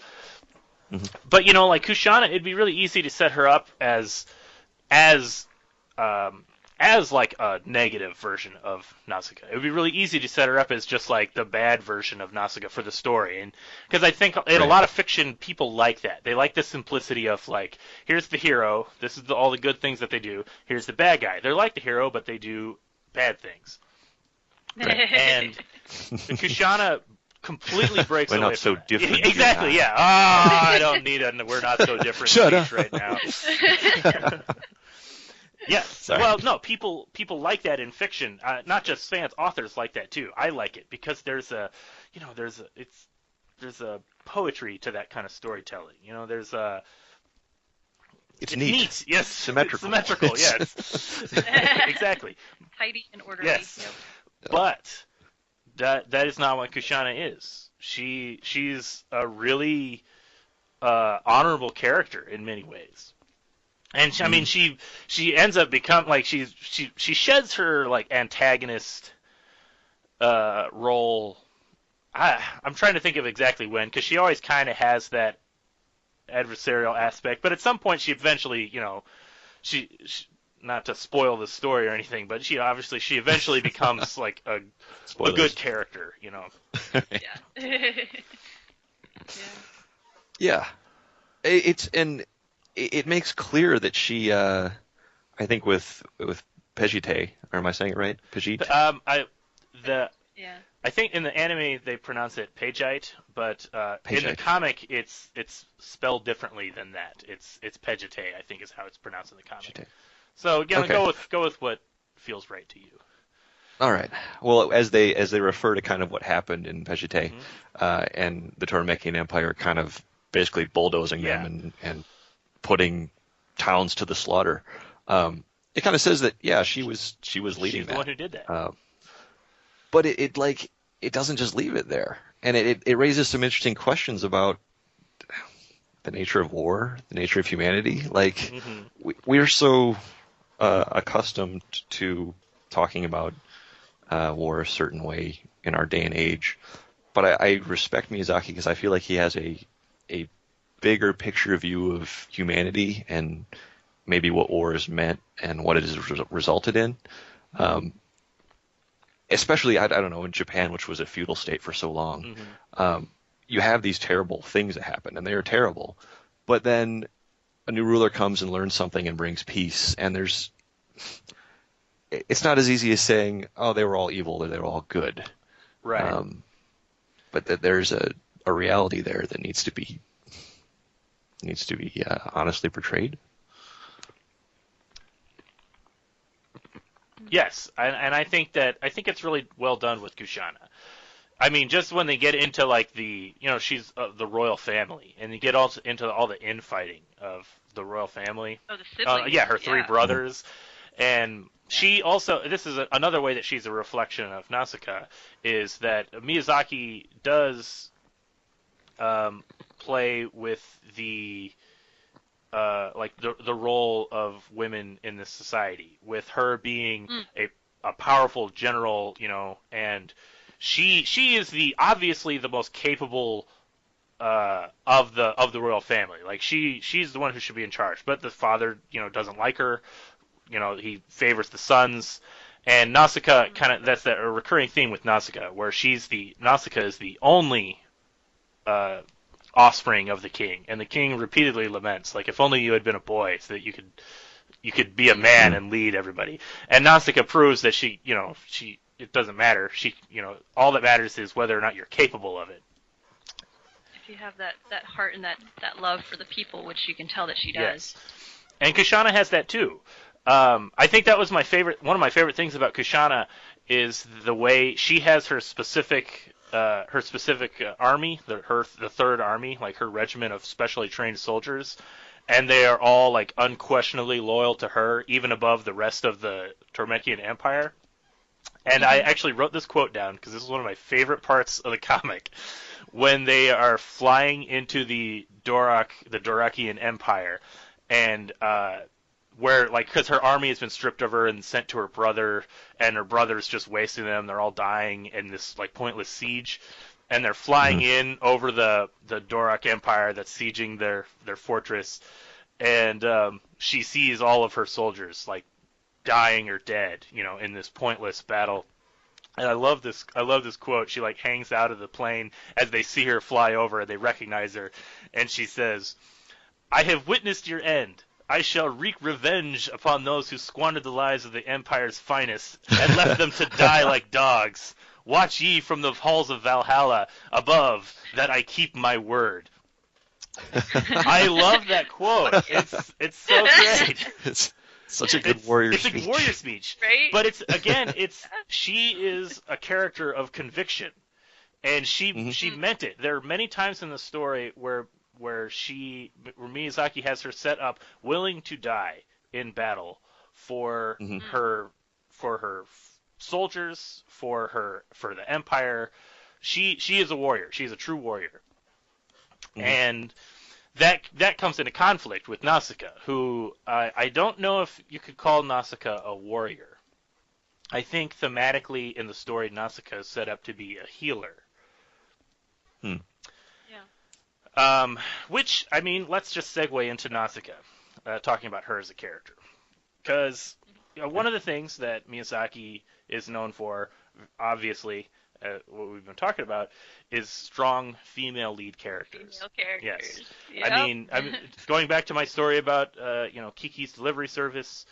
like Kushana, it'd be really easy to set her up as as like a negative version of Nausicaa. It would be really easy to set her up as just like the bad version of Nausicaa for the story, and because I think in a lot of fiction people like that. They like the simplicity of like, here's the hero, this is all the good things that they do. Here's the bad guy. They're like the hero, but they do bad things. And the Kushana completely breaks away. We're not from so that. different. Exactly. Yeah. Oh, I don't need a. We're not so different. Shut up right now. Yeah. Sorry. Well, no, people like that in fiction. Not just fans, authors like that too. I like it because there's a poetry to that kind of storytelling. There's a. It's neat. Yes. Symmetrical. Yes. Exactly. Tidy and orderly. Yes. Yep. But that is not what Kushana is. She's a really honorable character in many ways. And I mean, she ends up like she sheds her like antagonist role. I'm trying to think of exactly when, because she always kind of has that adversarial aspect. But at some point, she eventually, she not to spoil the story or anything, but she eventually becomes like a good character. Yeah. Yeah. It makes clear that she, I think with Pejite, or am I saying it right? Pejite? I think in the anime they pronounce it Pejite, but in the comic it's spelled differently than that. It's Pejite, I think is how it's pronounced in the comic. Pejite. So again, go with what feels right to you. All right. Well, as they refer to kind of what happened in Pejite, and the Toromekian Empire kind of basically bulldozing them and putting towns to the slaughter. It kind of says that she was leading that. She's the one who did that. But it doesn't just leave it there, and it raises some interesting questions about the nature of war, the nature of humanity. Like we're so accustomed to talking about war a certain way in our day and age, but I respect Miyazaki because I feel like he has a bigger picture view of humanity and maybe what war has meant and what it has resulted in. Especially, I don't know, in Japan, which was a feudal state for so long, you have these terrible things that happen, and they are terrible. But then a new ruler comes and learns something and brings peace, and it's not as easy as saying, oh, they were all evil or they were all good. Right. But that there's a reality there that needs to be honestly portrayed. Yes, and I think it's really well done with Kushana. I mean, just when they get into like she's the royal family, and you get also into all the infighting of the royal family. Oh, the siblings. Her three brothers, and she also. This is another way that she's a reflection of Nausicaa, is that Miyazaki does play with the the role of women in this society, with her being a powerful general, and she is obviously the most capable of the royal family. Like she's the one who should be in charge, but the father doesn't like her. He favors the sons, and Nausicaa that's a recurring theme with Nausicaa, where Nausicaa is the only offspring of the king, and the king repeatedly laments, like, if only you had been a boy, so that you could be a man and lead everybody. And Nausicaa proves that it doesn't matter. All that matters is whether or not you're capable of it. If you have that heart and that love for the people, which you can tell that she does. Yes. And Kushana has that too. I think that was one of my favorite things about Kushana is the way she has her specific army, the third army, like her regiment of specially trained soldiers, and they are all like unquestionably loyal to her, even above the rest of the Toromekian Empire. And I actually wrote this quote down because this is one of my favorite parts of the comic, when they are flying into the Dorakian Empire, and because her army has been stripped of her and sent to her brother, and her brother's just wasting them. They're all dying in this like pointless siege, and they're flying in over the Dorak Empire that's sieging their fortress, and she sees all of her soldiers like dying or dead, in this pointless battle. And I love this quote. She like hangs out of the plane as they see her fly over and they recognize her, and she says, "I have witnessed your end. I shall wreak revenge upon those who squandered the lives of the Empire's finest and left them to die like dogs. Watch ye from the halls of Valhalla above that I keep my word." I love that quote. It's so great. It's such a good warrior speech. It's a warrior speech. Right? But she is a character of conviction. And she meant it. There are many times in the story where Miyazaki has her set up willing to die in battle for her soldiers, for the Empire. She is a warrior. She's a true warrior. And that comes into conflict with Nausicaa, who I don't know if you could call Nausicaa a warrior. I think thematically in the story, Nausicaa is set up to be a healer. Which, I mean, let's just segue into Nausicaa, talking about her as a character. Because one of the things that Miyazaki is known for, obviously, what we've been talking about, is strong female lead characters. Female characters. Yes. Yep. I mean, going back to my story about, Kiki's Delivery Service,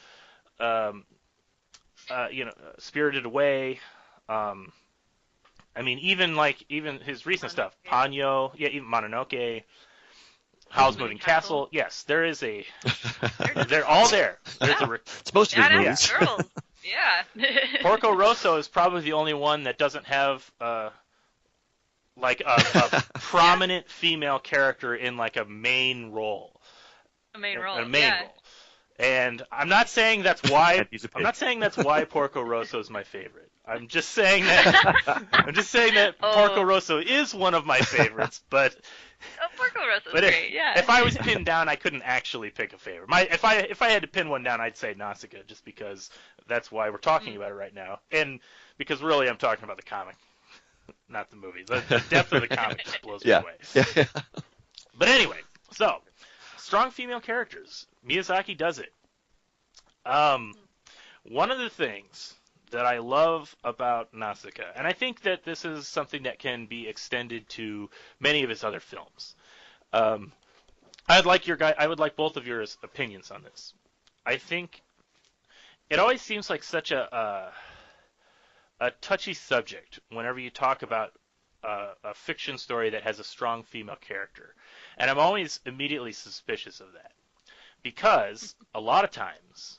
Spirited Away, I mean, even his recent stuff, Ponyo, even Mononoke, Howl's Moving Castle. Yes, there is they're all there. It's most of his movies. Girls. Yeah. Porco Rosso is probably the only one that doesn't have a prominent female character in like a main role. A main role. Role. And I'm not saying that's why Porco Rosso is my favorite. I'm just saying that Porco Rosso is one of my favorites, but Porco Rosso's great. Yeah. If I was pinned down, I couldn't actually pick a favorite. If I had to pin one down, I'd say Nausicaa, just because that's why we're talking about it right now, and because really I'm talking about the comic, not the movie. The depth of the comic just blows me away. Yeah. But anyway, so strong female characters. Miyazaki does it. One of the things that I love about Nausicaa, and I think that this is something that can be extended to many of his other films. I would like both of your opinions on this. I think it always seems like such a touchy subject whenever you talk about a fiction story that has a strong female character, and I'm always immediately suspicious of that, because a lot of times,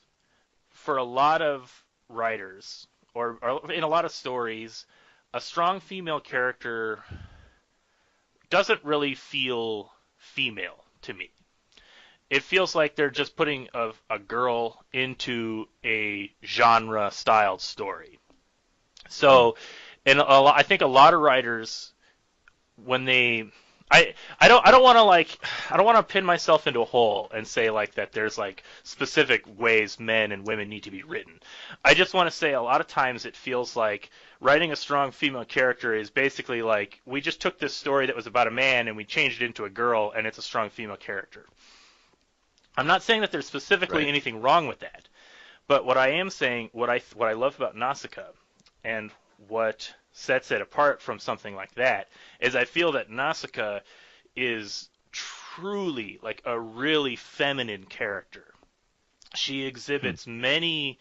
for a lot of writers, or in a lot of stories, a strong female character doesn't really feel female to me. It feels like they're just putting a girl into a genre-styled story. So, I think a lot of writers, when they... I don't want to pin myself into a hole and say like that there's like specific ways men and women need to be written. I just want to say a lot of times it feels like writing a strong female character is basically like we just took this story that was about a man and we changed it into a girl and it's a strong female character. I'm not saying that there's specifically anything wrong with that, but what I am saying, what I love about Nausicaa and what sets it apart from something like that is I feel that Nausicaa is truly like a really feminine character. She exhibits many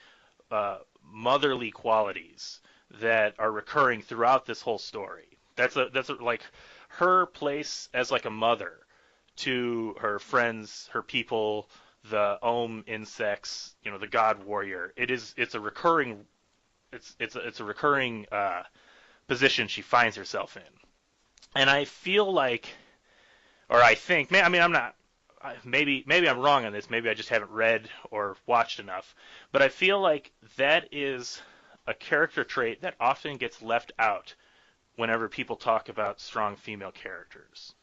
motherly qualities that are recurring throughout this whole story. That's like her place as like a mother to her friends, her people, the Ohm insects, the god warrior. It's a recurring position she finds herself in. And I feel like, or I think, I'm not, maybe I'm wrong on this, maybe I just haven't read or watched enough, but I feel like that is a character trait that often gets left out whenever people talk about strong female characters.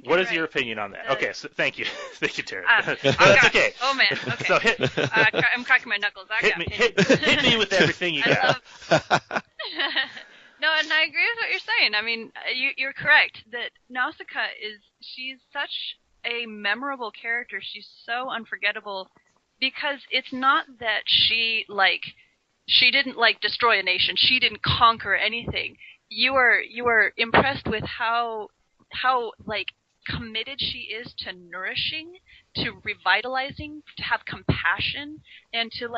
What is your opinion on that? Okay, so thank you. Thank you, Taryn. That's okay. Oh, man. Okay. So I'm cracking my knuckles. Hit me with everything you got. No, and I agree with what you're saying. I mean, you're correct that Nausicaa she's such a memorable character. She's so unforgettable because it's not that she didn't destroy a nation. She didn't conquer anything. You are impressed with how committed she is to nourishing, to revitalizing, to have compassion, and to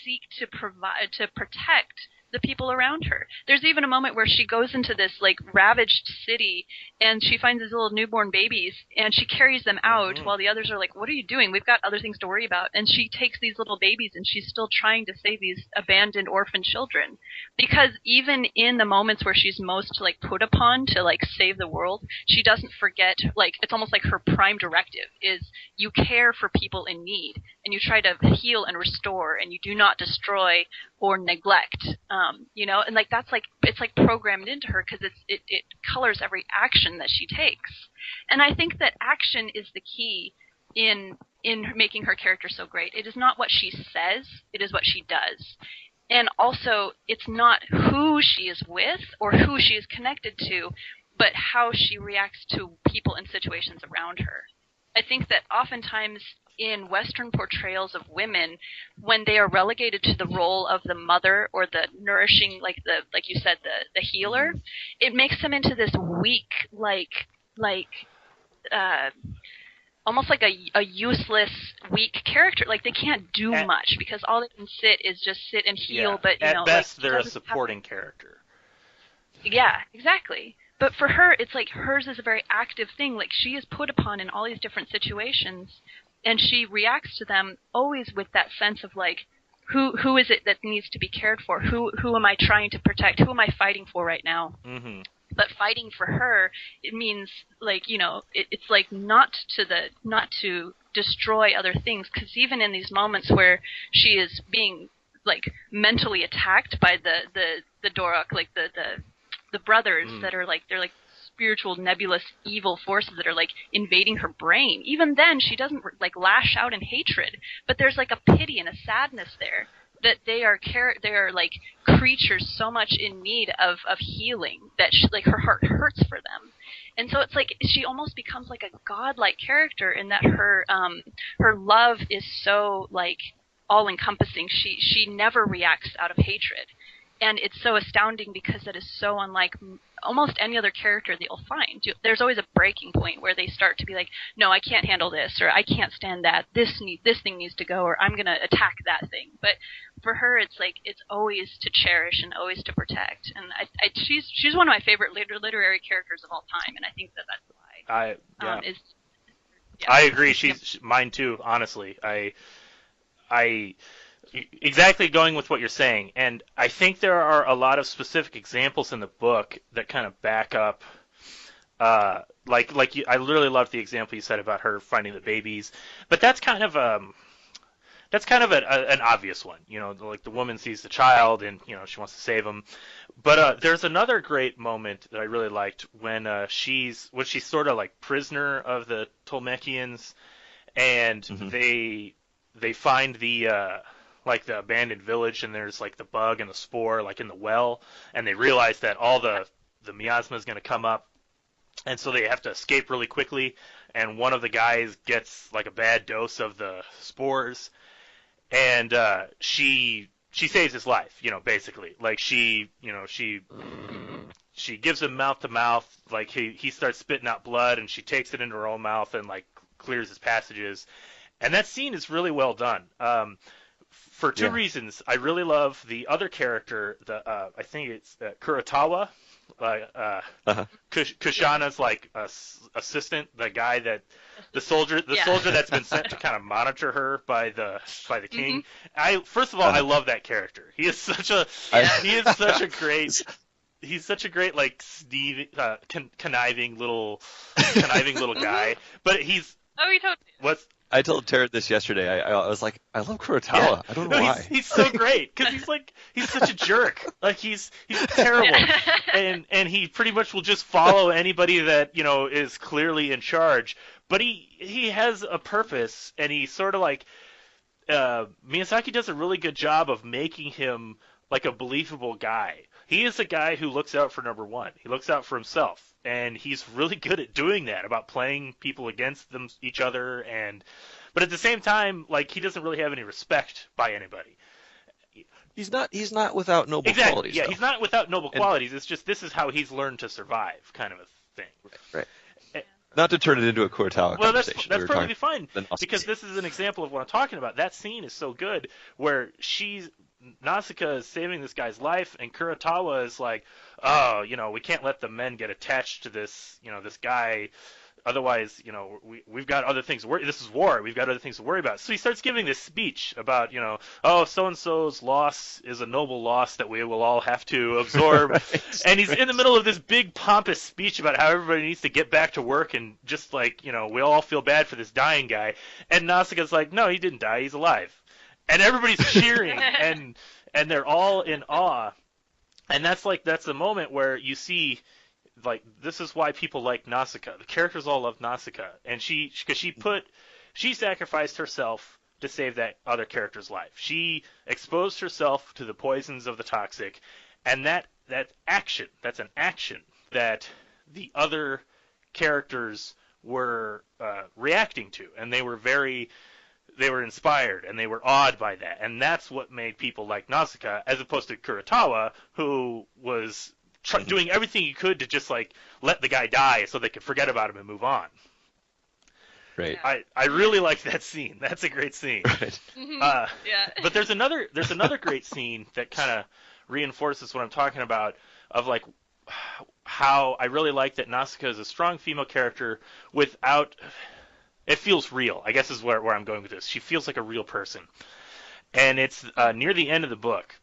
seek to provide, to protect the people around her. There's even a moment where she goes into this ravaged city and she finds these little newborn babies and she carries them out while the others are like, what are you doing? We've got other things to worry about. And she takes these little babies and she's still trying to save these abandoned orphan children. Because even in the moments where she's most put upon to save the world, she doesn't forget, it's almost like her prime directive is you care for people in need and you try to heal and restore and you do not destroy or neglect, and that's it's programmed into her because it colors every action that she takes. And I think that action is the key in making her character so great. It is not what she says, it is what she does. And also, it's not who she is with or who she is connected to, but how she reacts to people and situations around her. I think that oftentimes in Western portrayals of women, when they are relegated to the role of the mother or the nourishing, like you said, the healer, it makes them into this weak, almost like a useless, weak character. They can't do much because all they can just sit and heal. Yeah, but at best, they're a supporting character. Yeah, exactly. But for her, it's hers is a very active thing. She is put upon in all these different situations, and she reacts to them always with that sense of who is it that needs to be cared for? Who am I trying to protect? Who am I fighting for right now? Mm-hmm. But fighting for her, it means it's not to destroy other things, because even in these moments where she is being mentally attacked by the Dorok, the brothers that are they're spiritual nebulous evil forces that are invading her brain. Even then, she doesn't lash out in hatred, but there's a pity and a sadness there that they are creatures so much in need of healing that her heart hurts for them. And so it's she almost becomes a godlike character in that her love is so all encompassing. She never reacts out of hatred. And it's so astounding because it is so unlike almost any other character that you'll find. There's always a breaking point where they start to be no, I can't handle this, or I can't stand that. This thing needs to go, or I'm going to attack that thing. But for her, it's always to cherish and always to protect. And she's one of my favorite literary characters of all time, and I think that's why. I agree. She's mine too. Honestly, I exactly going with what you're saying, and I think there are a lot of specific examples in the book that kind of back up. I really loved the example you said about her finding the babies, but that's kind of an obvious one. The woman sees the child and she wants to save him. But there's another great moment that I really liked when she's sort of prisoner of the Tolmekians, and they find the the abandoned village, and there's the bug and the spore in the well, and they realize that all the miasma is going to come up, and so they have to escape really quickly, and one of the guys gets a bad dose of the spores, and she saves his life, basically. She gives him mouth to mouth, he starts spitting out blood, and she takes it into her own mouth and clears his passages. And that scene is really well done. For two reasons. I really love the other character, I think it's Kuratawa, Kushana's assistant, the guy the soldier that's been sent to kind of monitor her by the king. First of all, I love that character. He is such a great. He's such a great conniving little guy, but he's. Oh, he totally. What's I told Taryn this yesterday. I was like, I love Kurotawa. Yeah. I don't know why. He's so great because he's such a jerk. He's terrible, and he pretty much will just follow anybody that is clearly in charge. But he has a purpose, and he's sort of Miyazaki does a really good job of making him a believable guy. He is a guy who looks out for number one. He looks out for himself. and he's really good at doing that, about playing people against each other, but at the same time, like, he doesn't really have any respect by anybody. He's not without noble qualities. Yeah, though. he's not without noble qualities. It's just this is how he's learned to survive, kind of a thing. Right. Not to turn it into a Kurosawa conversation. That's perfectly fine, because this is an example of what I'm talking about. That scene is so good, where Nausicaa is saving this guy's life, and Kurosawa is like, oh, we can't let the men get attached to this, this guy. Otherwise, we've got other things to worry. This is war. We've got other things to worry about. So he starts giving this speech about, oh, so-and-so's loss is a noble loss that we will all have to absorb. Right, and he's in the middle of this big pompous speech about how everybody needs to get back to work, and just like, we all feel bad for this dying guy. And Nausicaa's like, no, he didn't die. He's alive. And everybody's cheering, and they're all in awe. And that's the moment where you see, like, this is why people like Nausicaa. The characters all love Nausicaa, and she sacrificed herself to save that other character's life. She exposed herself to the poisons of the toxic, and that's an action that the other characters were reacting to, and they were inspired, and they were awed by that, and that's what made people like Nausicaa, as opposed to Kurosawa, who was doing everything he could to just, like, let the guy die so they could forget about him and move on. Right. I really like that scene. That's a great scene. Right. Yeah. But there's another great scene that kind of reinforces what I'm talking about, of, like, how I really like that Nausicaa is a strong female character without... It feels real, I guess, is where I'm going with this. She feels like a real person. And it's near the end of the book,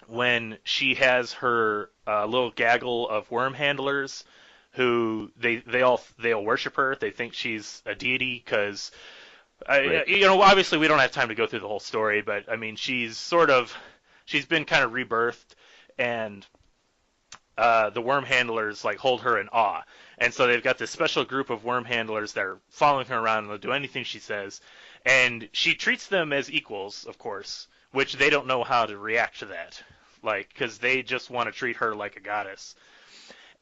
when she has her little gaggle of worm handlers, who they all worship her. They think she's a deity because, right, obviously we don't have time to go through the whole story, but I mean, she's been kind of rebirthed, and the worm handlers, like, hold her in awe. And so they've got this special group of worm handlers that are following her around, and they'll do anything she says. And she treats them as equals, of course, which they don't know how to react to that, like, because they just want to treat her like a goddess.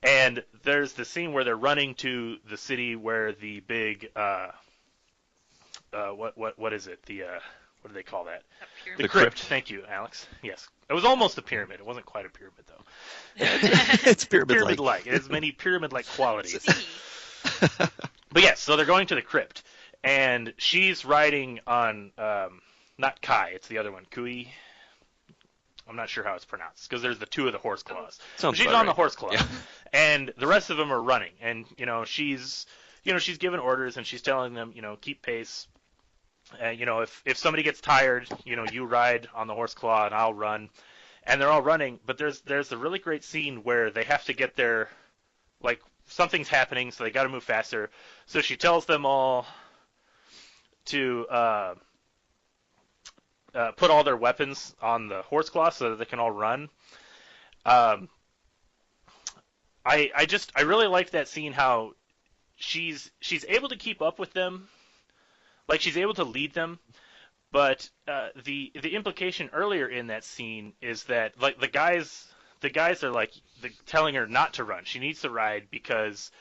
And there's the scene where they're running to the city where the big what is it? What do they call that? The crypt. Thank you, Alex. Yes. It was almost a pyramid. It wasn't quite a pyramid, though. It's pyramid-like. Pyramid-like. It has many pyramid-like qualities. But yes, so they're going to the crypt, and she's riding on, not Kai, it's the other one, Kui. I'm not sure how it's pronounced, because there's the two of the horse claws. She's on the horse claw, yeah. And the rest of them are running, and she's given orders, and she's telling them, keep pace. If somebody gets tired, you ride on the horse claw and I'll run. And they're all running, but there's a really great scene where they have to get there, like, something's happening, so they got to move faster. So she tells them all to put all their weapons on the horse claw so that they can all run. I really liked that scene, how she's able to keep up with them. Like, she's able to lead them, but the implication earlier in that scene is that, like, the guys are, like, telling her not to run. She needs to ride because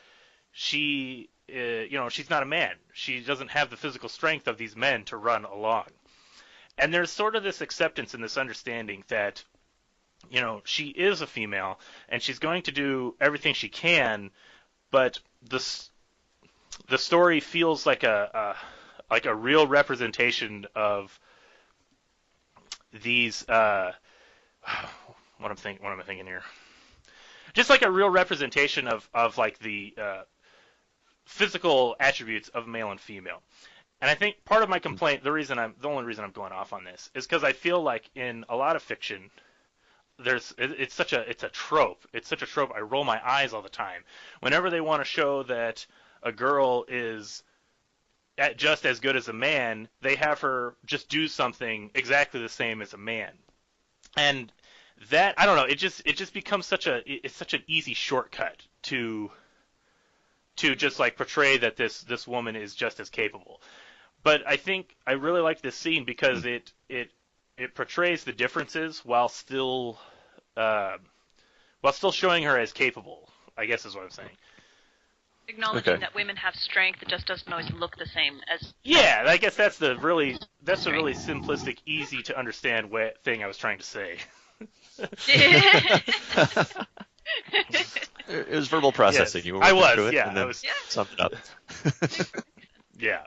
she's not a man. She doesn't have the physical strength of these men to run along. And there's sort of this acceptance and this understanding that, she is a female and she's going to do everything she can, but the story feels like a real representation of these what am I thinking here? Just like a real representation of like the physical attributes of male and female. And I think part of my complaint, the only reason I'm going off on this, is because I feel like in a lot of fiction, it's a trope. It's such a trope. I roll my eyes all the time whenever they want to show that a girl is just as good as a man. They have her just do something exactly the same as a man, and that, I don't know, it just becomes such an easy shortcut to just like portray that this woman is just as capable. But I think I really like this scene because it portrays the differences while still showing her as capable, I guess is what I'm saying. Acknowledging that women have strength, it just doesn't always look the same as. Yeah, I guess that's the really simplistic, easy to understand thing I was trying to say. It was verbal processing. Yes, You were I was, through it yeah, and then I was. summed it up. Yeah.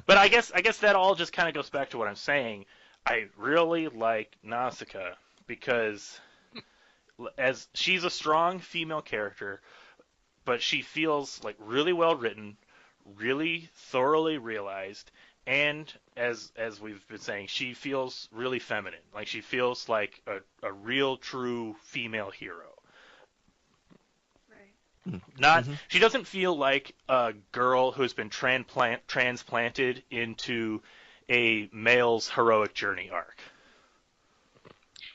But I guess that all just kind of goes back to what I'm saying. I really like Nausicaa because as she's a strong female character, but she feels like really well written, really thoroughly realized, and as we've been saying, she feels really feminine. Like she feels like a real true female hero. She doesn't feel like a girl who's been transplanted into a male's heroic journey arc.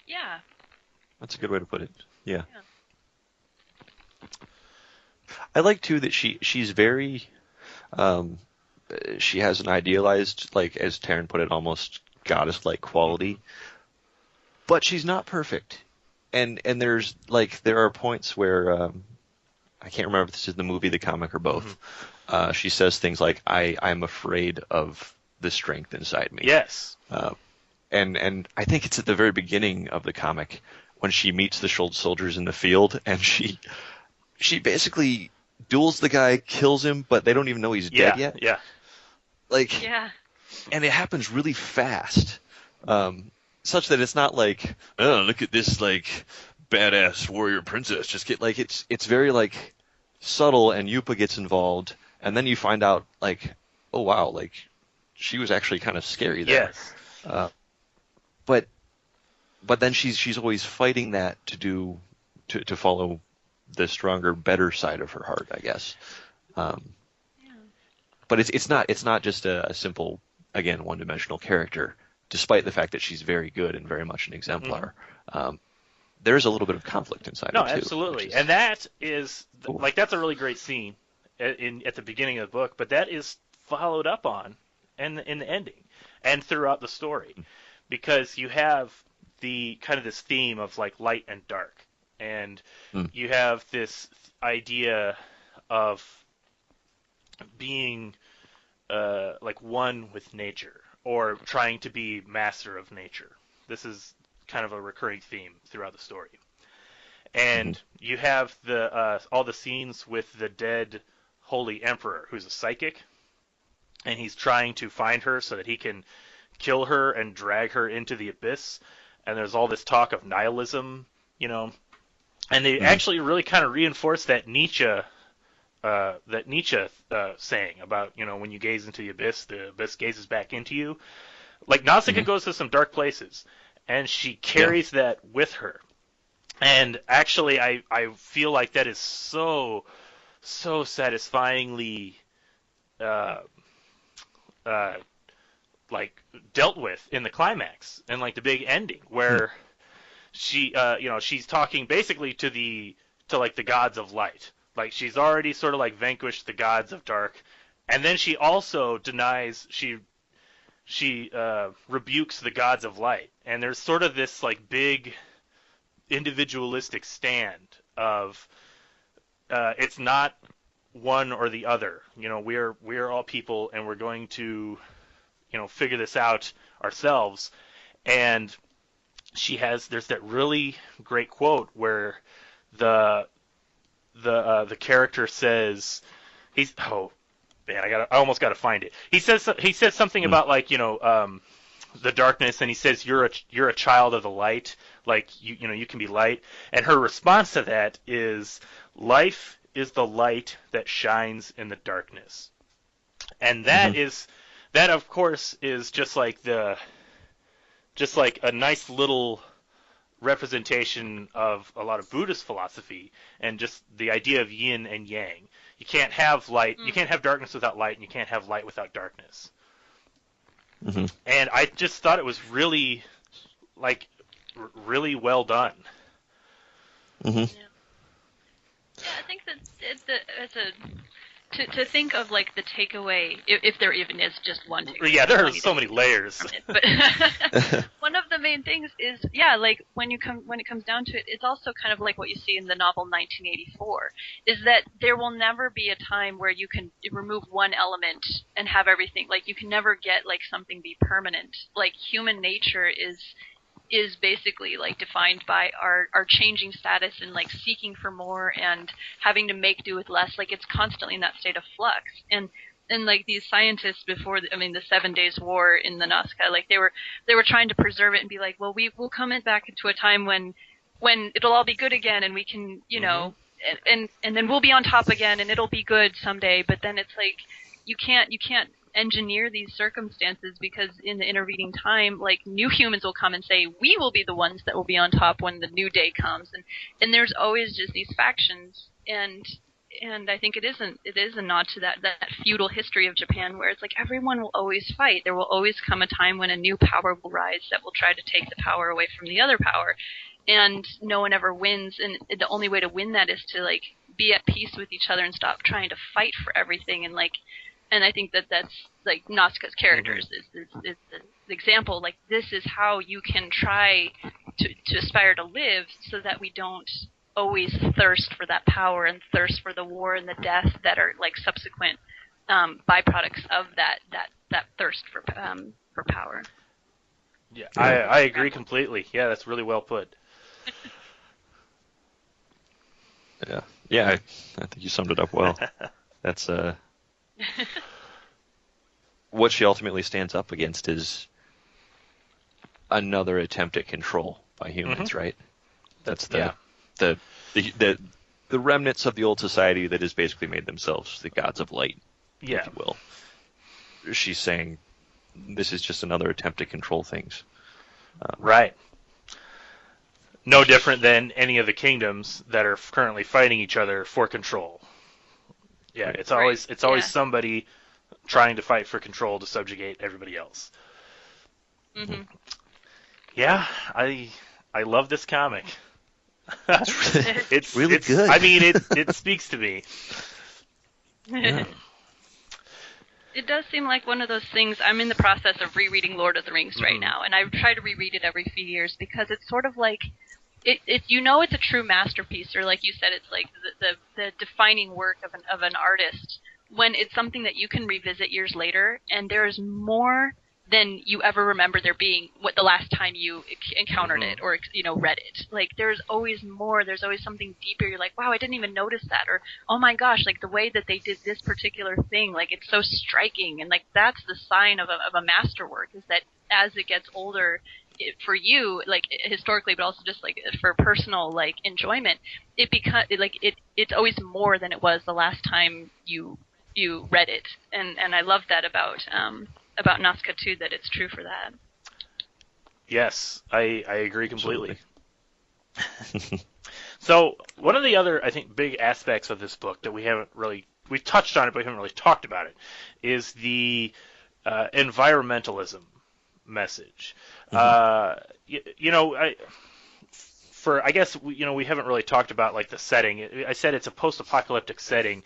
Yeah. That's a good way to put it. Yeah. I like too that she's very she has an idealized, like as Taryn put it, almost goddess-like quality. But she's not perfect. And there are points where I can't remember if this is the movie, the comic, or both. Mm-hmm. She says things like, I'm afraid of the strength inside me. Yes. And I think it's at the very beginning of the comic when she meets the soldiers in the field, and she basically duels the guy, kills him, but they don't even know he's dead yet. Yeah. And it happens really fast, such that it's not like, oh, look at this, like, badass warrior princess. Just get like it's very like subtle, and Yupa gets involved, and then you find out like, oh wow, like she was actually kind of scary there. Yes. But then she's always fighting that to follow the stronger, better side of her heart, I guess. But it's not just a simple, again, one-dimensional character, despite the fact that she's very good and very much an exemplar. Mm-hmm. There's a little bit of conflict inside her, too. No, absolutely. And that is, like, that's a really great scene at the beginning of the book, but that is followed up on in the ending and throughout the story, because you have the kind of this theme of, like, light and dark, and you have this idea of being, like, one with nature, or trying to be master of nature. This is kind of a recurring theme throughout the story. And you have all the scenes with the dead Holy Emperor, who's a psychic, and he's trying to find her so that he can kill her and drag her into the abyss. And there's all this talk of nihilism, and they actually really kind of reinforce that Nietzsche saying about, when you gaze into the abyss gazes back into you. Like, Nausicaa goes to some dark places, and she carries that with her. And actually, I feel like that is so satisfyingly like dealt with in the climax and like the big ending, where she she's talking basically to like the gods of light. Like, she's already sort of like vanquished the gods of dark, and then she also denies she rebukes the gods of light. And there's sort of this like big individualistic stand of it's not one or the other. We're all people, and we're going to figure this out ourselves. And there's that really great quote where the character says, I almost got to find it. He says something about like the darkness, and he says you're a child of the light, like you can be light. And her response to that is, life is the light that shines in the darkness. And that that of course is just like a nice little representation of a lot of Buddhist philosophy, and just the idea of yin and yang. You can't have light, you can't have darkness without light, and you can't have light without darkness. And I just thought it was really, like, really well done. Yeah, I think that to think of like the takeaway, if there even is just one takeaway. Yeah, there are so many layers. But one of the main things is, like when it comes down to it, it's also kind of like what you see in the novel 1984, is that there will never be a time where you can remove one element and have everything. Like you can never get like something be permanent. Like human nature is basically like defined by our changing status and like seeking for more and having to make do with less. Like it's constantly in that state of flux. And like these scientists before, the 7 Days War in the Nausicaa, like they were trying to preserve it and be like, well, we'll come back into a time when it'll all be good again and we can, and then we'll be on top again and it'll be good someday. But then it's like, you can't engineer these circumstances, because in the intervening time, like new humans will come and say, we will be the ones that will be on top when the new day comes. And there's always just these factions. And I think it is a nod to that feudal history of Japan, where it's like everyone will always fight. There will always come a time when a new power will rise that will try to take the power away from the other power, and no one ever wins. And the only way to win that is to like be at peace with each other and stop trying to fight for everything. And I think that's like Nausicaa's characters is the example. Like this is how you can try to aspire to live, so that we don't always thirst for that power and thirst for the war and the death that are like subsequent byproducts of that thirst for power. Yeah, I agree completely. Yeah, that's really well put. Yeah, I think you summed it up well. That's what she ultimately stands up against is another attempt at control by humans, right? That's the remnants of the old society that has basically made themselves the gods of light, if you will. She's saying this is just another attempt to control things. Right. No different than any of the kingdoms that are currently fighting each other for control. Yeah, it's always somebody trying to fight for control to subjugate everybody else. Mm-hmm. Yeah, I love this comic. It's really good. I mean, it speaks to me. Yeah. It does seem like one of those things. I'm in the process of rereading Lord of the Rings right now, and I try to reread it every few years, because it's sort of like it's a true masterpiece, or like you said, it's like the defining work of an artist, when it's something that you can revisit years later, and there is more than you ever remember there being what the last time you encountered it or read it. Like there's always more. There's always something deeper. You're like, wow, I didn't even notice that, or oh my gosh, like the way that they did this particular thing, like it's so striking. And like that's the sign of a masterwork, is that as it gets older, for you, like historically, but also just like for personal like enjoyment, it's always more than it was the last time you read it. And I love that about Nausicaa too, that it's true for that. Yes, I agree completely. So one of the other, I think, big aspects of this book that we've touched on it, but we haven't really talked about it, is the environmentalism message. I guess we haven't really talked about like the setting. I said it's a post-apocalyptic setting,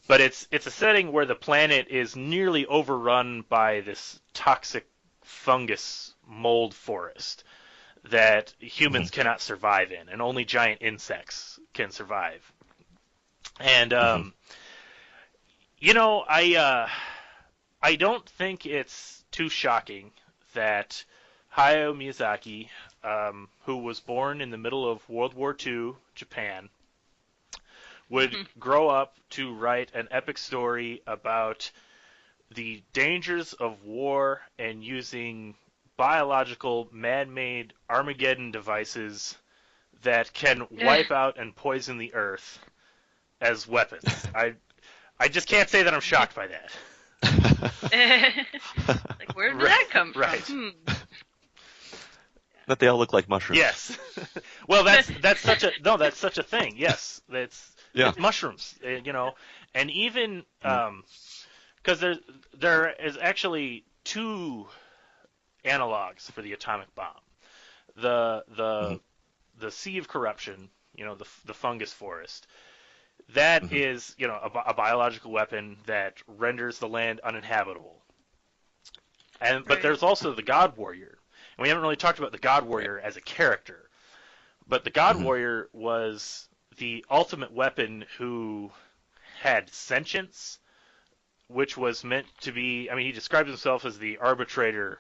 but it's a setting where the planet is nearly overrun by this toxic fungus mold forest that humans cannot survive in, and only giant insects can survive. And I don't think it's too shocking that Hayao Miyazaki, who was born in the middle of World War II Japan, would grow up to write an epic story about the dangers of war and using biological, man-made Armageddon devices that can wipe out and poison the earth as weapons. I just can't say that I'm shocked by that. Like, where did that come from? Right. That they all look like mushrooms. Yes. Well, that's such a thing. Yes, it's mushrooms. And even because there is actually two analogs for the atomic bomb. The Sea of Corruption, the fungus forest. That is, a biological weapon that renders the land uninhabitable. But there's also the God Warrior. And we haven't really talked about the God Warrior as a character. But the God Warrior was the ultimate weapon who had sentience, which was meant to be... I mean, he describes himself as the arbitrator,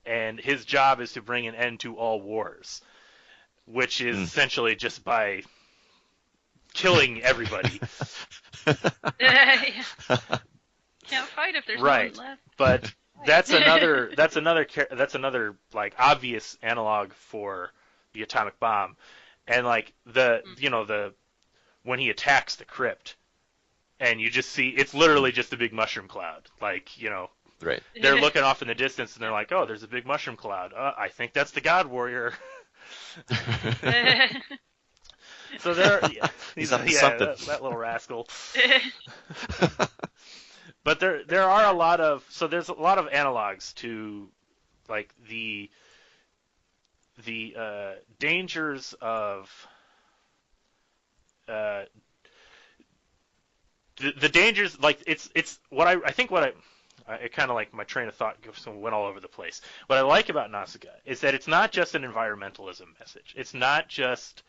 and his job is to bring an end to all wars, which is essentially just by killing everybody. Can't fight if there's no one left. But that's another like obvious analog for the atomic bomb, and like the when he attacks the crypt, and you just see it's literally just a big mushroom cloud, like Right. They're looking off in the distance and they're like, oh, there's a big mushroom cloud. I think that's the God Warrior. So he's up to something. That little rascal. But there are there's a lot of analogs to like the dangers of the dangers, like it's what I think what it kind of like my train of thought went all over the place. What I like about Nausicaa is that it's not just an environmentalism message. It's not just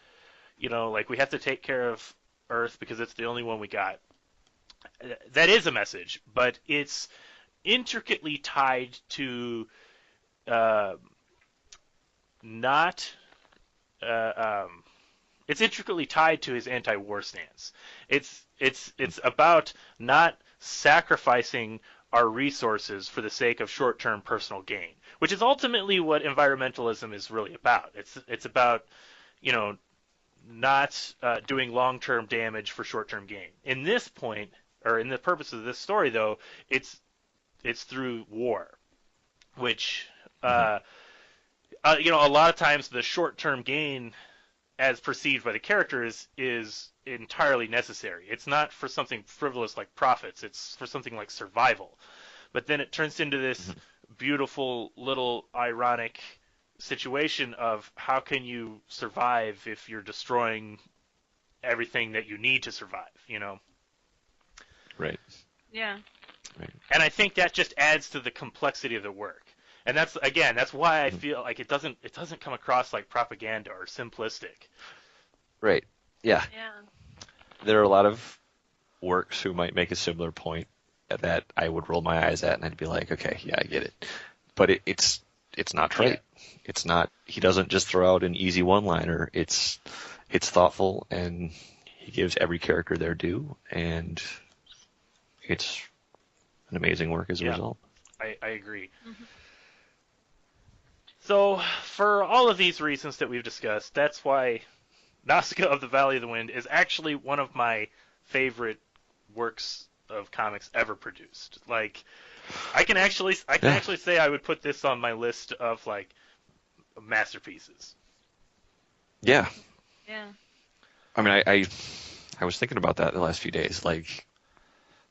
like we have to take care of Earth because it's the only one we got. That is a message, but it's intricately tied to it's intricately tied to his anti-war stance. It's about not sacrificing our resources for the sake of short-term personal gain, which is ultimately what environmentalism is really about. It's about not doing long-term damage for short-term gain. In this point, or in the purpose of this story, though, it's through war, which a lot of times the short-term gain, as perceived by the characters, is entirely necessary. It's not for something frivolous like profits. It's for something like survival. But then it turns into this beautiful little ironic situation of how can you survive if you're destroying everything that you need to survive, Right. Yeah. Right. And I think that just adds to the complexity of the work. And that's why I feel like it doesn't come across like propaganda or simplistic. Right. Yeah. Yeah. There are a lot of works who might make a similar point that I would roll my eyes at, and I'd be like, okay, yeah, I get it. But it's not trite. Yeah. It's not. He doesn't just throw out an easy one-liner. It's thoughtful, and he gives every character their due, and it's an amazing work as a result. I agree. Mm-hmm. So, for all of these reasons that we've discussed, that's why Nausicaa of the Valley of the Wind is actually one of my favorite works of comics ever produced. Like, I can actually say I would put this on my list of like masterpieces. Yeah. Yeah. I mean, I was thinking about that the last few days. Like,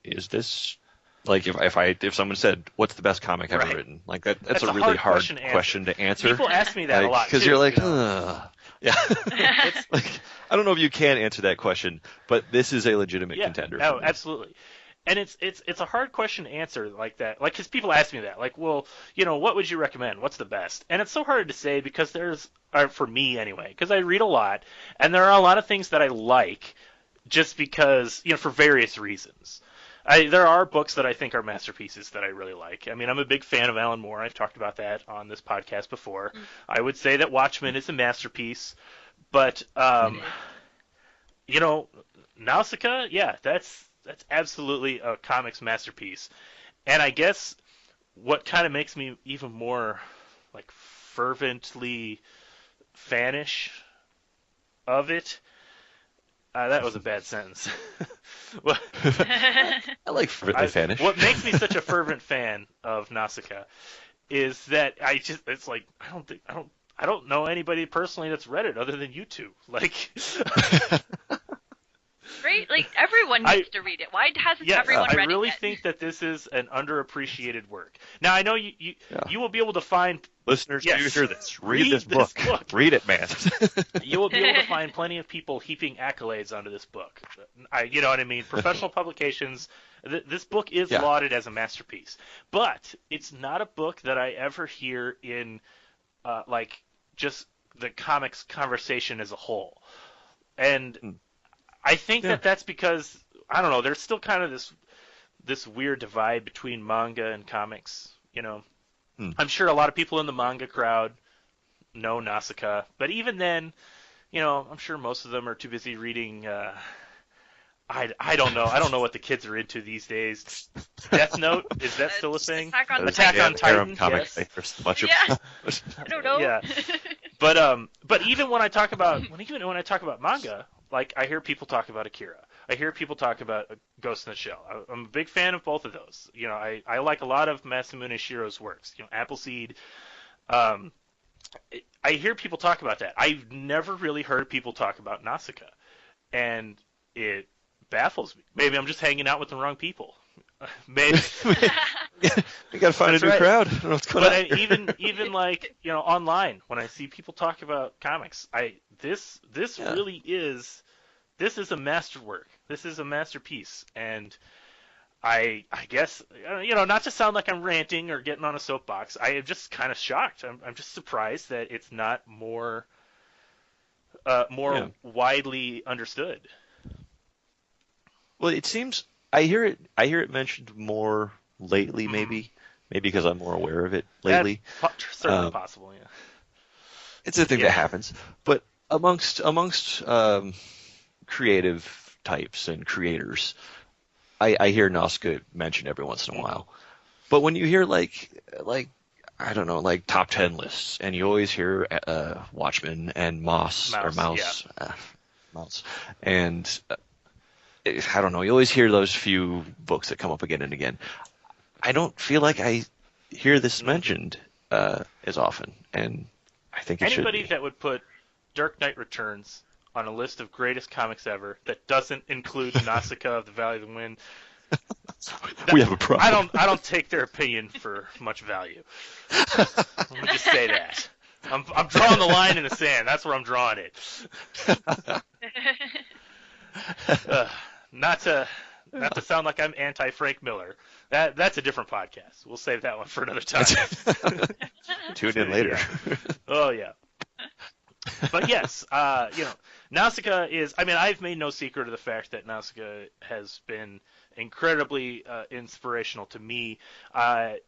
is this like if someone said, "What's the best comic ever written?" Like that's a really hard question to answer. People ask me that a lot because you're like, yeah. It's like, I don't know if you can answer that question, but this is a legitimate contender. Oh, absolutely. And it's a hard question to answer like that. Like, because people ask me that, like, well, what would you recommend? What's the best? And it's so hard to say because for me anyway, because I read a lot, and there are a lot of things that I like just because, for various reasons. There are books that I think are masterpieces that I really like. I mean, I'm a big fan of Alan Moore. I've talked about that on this podcast before. I would say that Watchmen is a masterpiece, but Nausicaa, that's absolutely a comics masterpiece. And I guess what kind of makes me even more like fervently fanish of it. That was a bad sentence. I like fanish. What makes me such a fervent fan of Nausicaa is that I don't know anybody personally that's read it other than you two. Like, Right? Like, everyone needs to read it. Why hasn't everyone read it? I really think that this is an underappreciated work. Now, I know you will be able to find... Listeners, do you hear this? Read this book. Read it, man. You will be able to find plenty of people heaping accolades onto this book. You know what I mean? Professional publications... This book is lauded as a masterpiece. But it's not a book that I ever hear in, just the comics conversation as a whole. And... I think that's because, I don't know, there's still kind of this weird divide between manga and comics, you know. I'm sure a lot of people in the manga crowd know Nausicaa, but even then, you know, I'm sure most of them are too busy reading, I don't know. I don't know what the kids are into these days. Death Note, is that still a thing? Attack on Titan, yes. I don't know. Yeah. But even when I talk about manga, like, I hear people talk about Akira. I hear people talk about Ghost in the Shell. I'm a big fan of both of those. You know, I like a lot of Masamune Shiro's works. You know, Appleseed. I hear people talk about that. I've never really heard people talk about Nausicaa, and it baffles me. Maybe I'm just hanging out with the wrong people. Maybe we gotta find a new crowd. I don't know what's going on. Even like, you know, online, when I see people talk about comics, this really is a masterwork. This is a masterpiece, and I guess, you know, not to sound like I'm ranting or getting on a soapbox, I am just kind of shocked. I'm just surprised that it's not more widely understood. Well, it seems I hear it mentioned more lately, maybe because I'm more aware of it lately. That's certainly possible, yeah. It's a thing that happens, but amongst creative types and creators, I hear Nausicaa mentioned every once in a while. But when you hear like I don't know, like top 10 lists, and you always hear Watchmen and Mouse, and I don't know, you always hear those few books that come up again and again. I don't feel like I hear this mentioned as often, and I think it anybody should be. That would put Dark Knight Returns on a list of greatest comics ever that doesn't include Nausicaa of the Valley of the Wind, we have a problem. I don't take their opinion for much value. Let me just say that. I'm drawing the line in the sand. That's where I'm drawing it. Not to sound like I'm anti Frank Miller. That's a different podcast. We'll save that one for another time. Tune in later. Yeah. Oh yeah. But yes, you know, Nausicaa is. I mean, I've made no secret of the fact that Nausicaa has been incredibly inspirational to me. I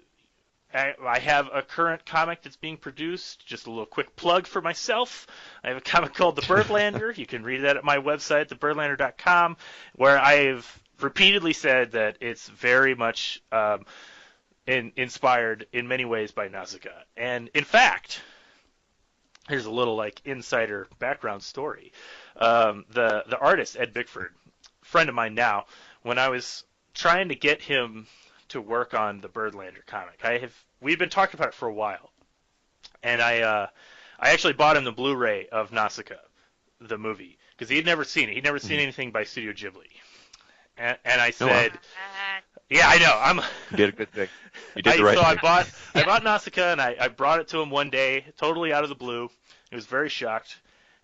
have a current comic that's being produced. Just a little quick plug for myself. I have a comic called The Birdlander. You can read that at my website, thebirdlander.com, where I've repeatedly said that it's very much inspired in many ways by Nausicaa. And in fact, here's a little like insider background story. The artist, Ed Bickford, friend of mine now, when I was trying to get him to work on the Birdlander comic, we've been talking about it for a while, and I actually bought him the Blu-ray of Nausicaa, the movie, because he'd never seen it. He'd never seen anything by Studio Ghibli, and I said, yeah, I know, you did a good thing. You did the right thing. I bought Nausicaa, and I brought it to him one day, totally out of the blue. He was very shocked,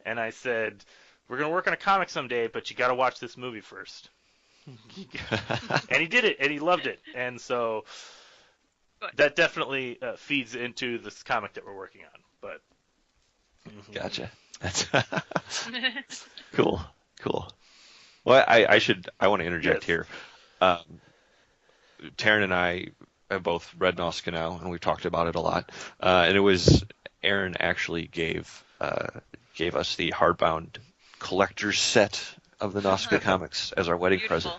and I said, we're gonna work on a comic someday, but you got to watch this movie first. And he did it, and he loved it, and so that definitely feeds into this comic that we're working on. But Gotcha. That's cool. Well, I want to interject here. Taryn and I have both read Nausicaa now, and we've talked about it a lot. And it was Aaron actually gave us the hardbound collector's set of the Nausicaa comics as our wedding present,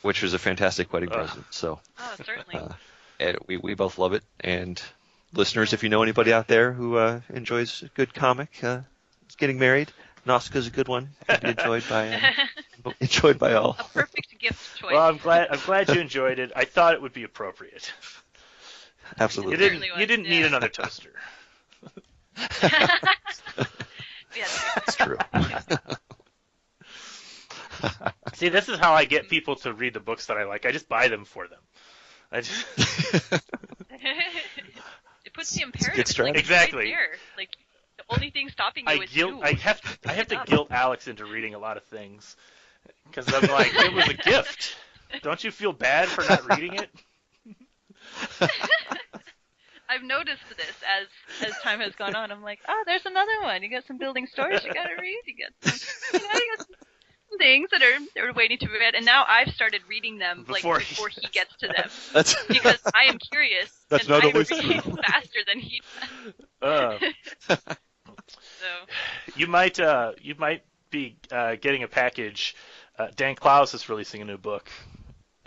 which was a fantastic wedding present. So, certainly. And we both love it. And listeners, if you know anybody out there who enjoys a good comic, getting married, Nausicaa is a good one. Enjoyed by all. A perfect gift choice. Well, I'm glad you enjoyed it. I thought it would be appropriate. Absolutely. You didn't need another toaster. Yes. It's true. See, this is how I get people to read the books that I like. I just buy them for them. I just... It puts the imperative. It's like, exactly. Right there. Like, the only thing stopping you is you. I have to guilt Alex into reading a lot of things because I'm like, it was a gift. Don't you feel bad for not reading it? I've noticed this as time has gone on. I'm like, there's another one. You got some building stories you got to read. You got some, you got some things that are waiting to be read, and now I've started reading them before he gets to them because I am curious. That's and not I always read true. faster than he does. So you might be getting a package. Dan Clowes is releasing a new book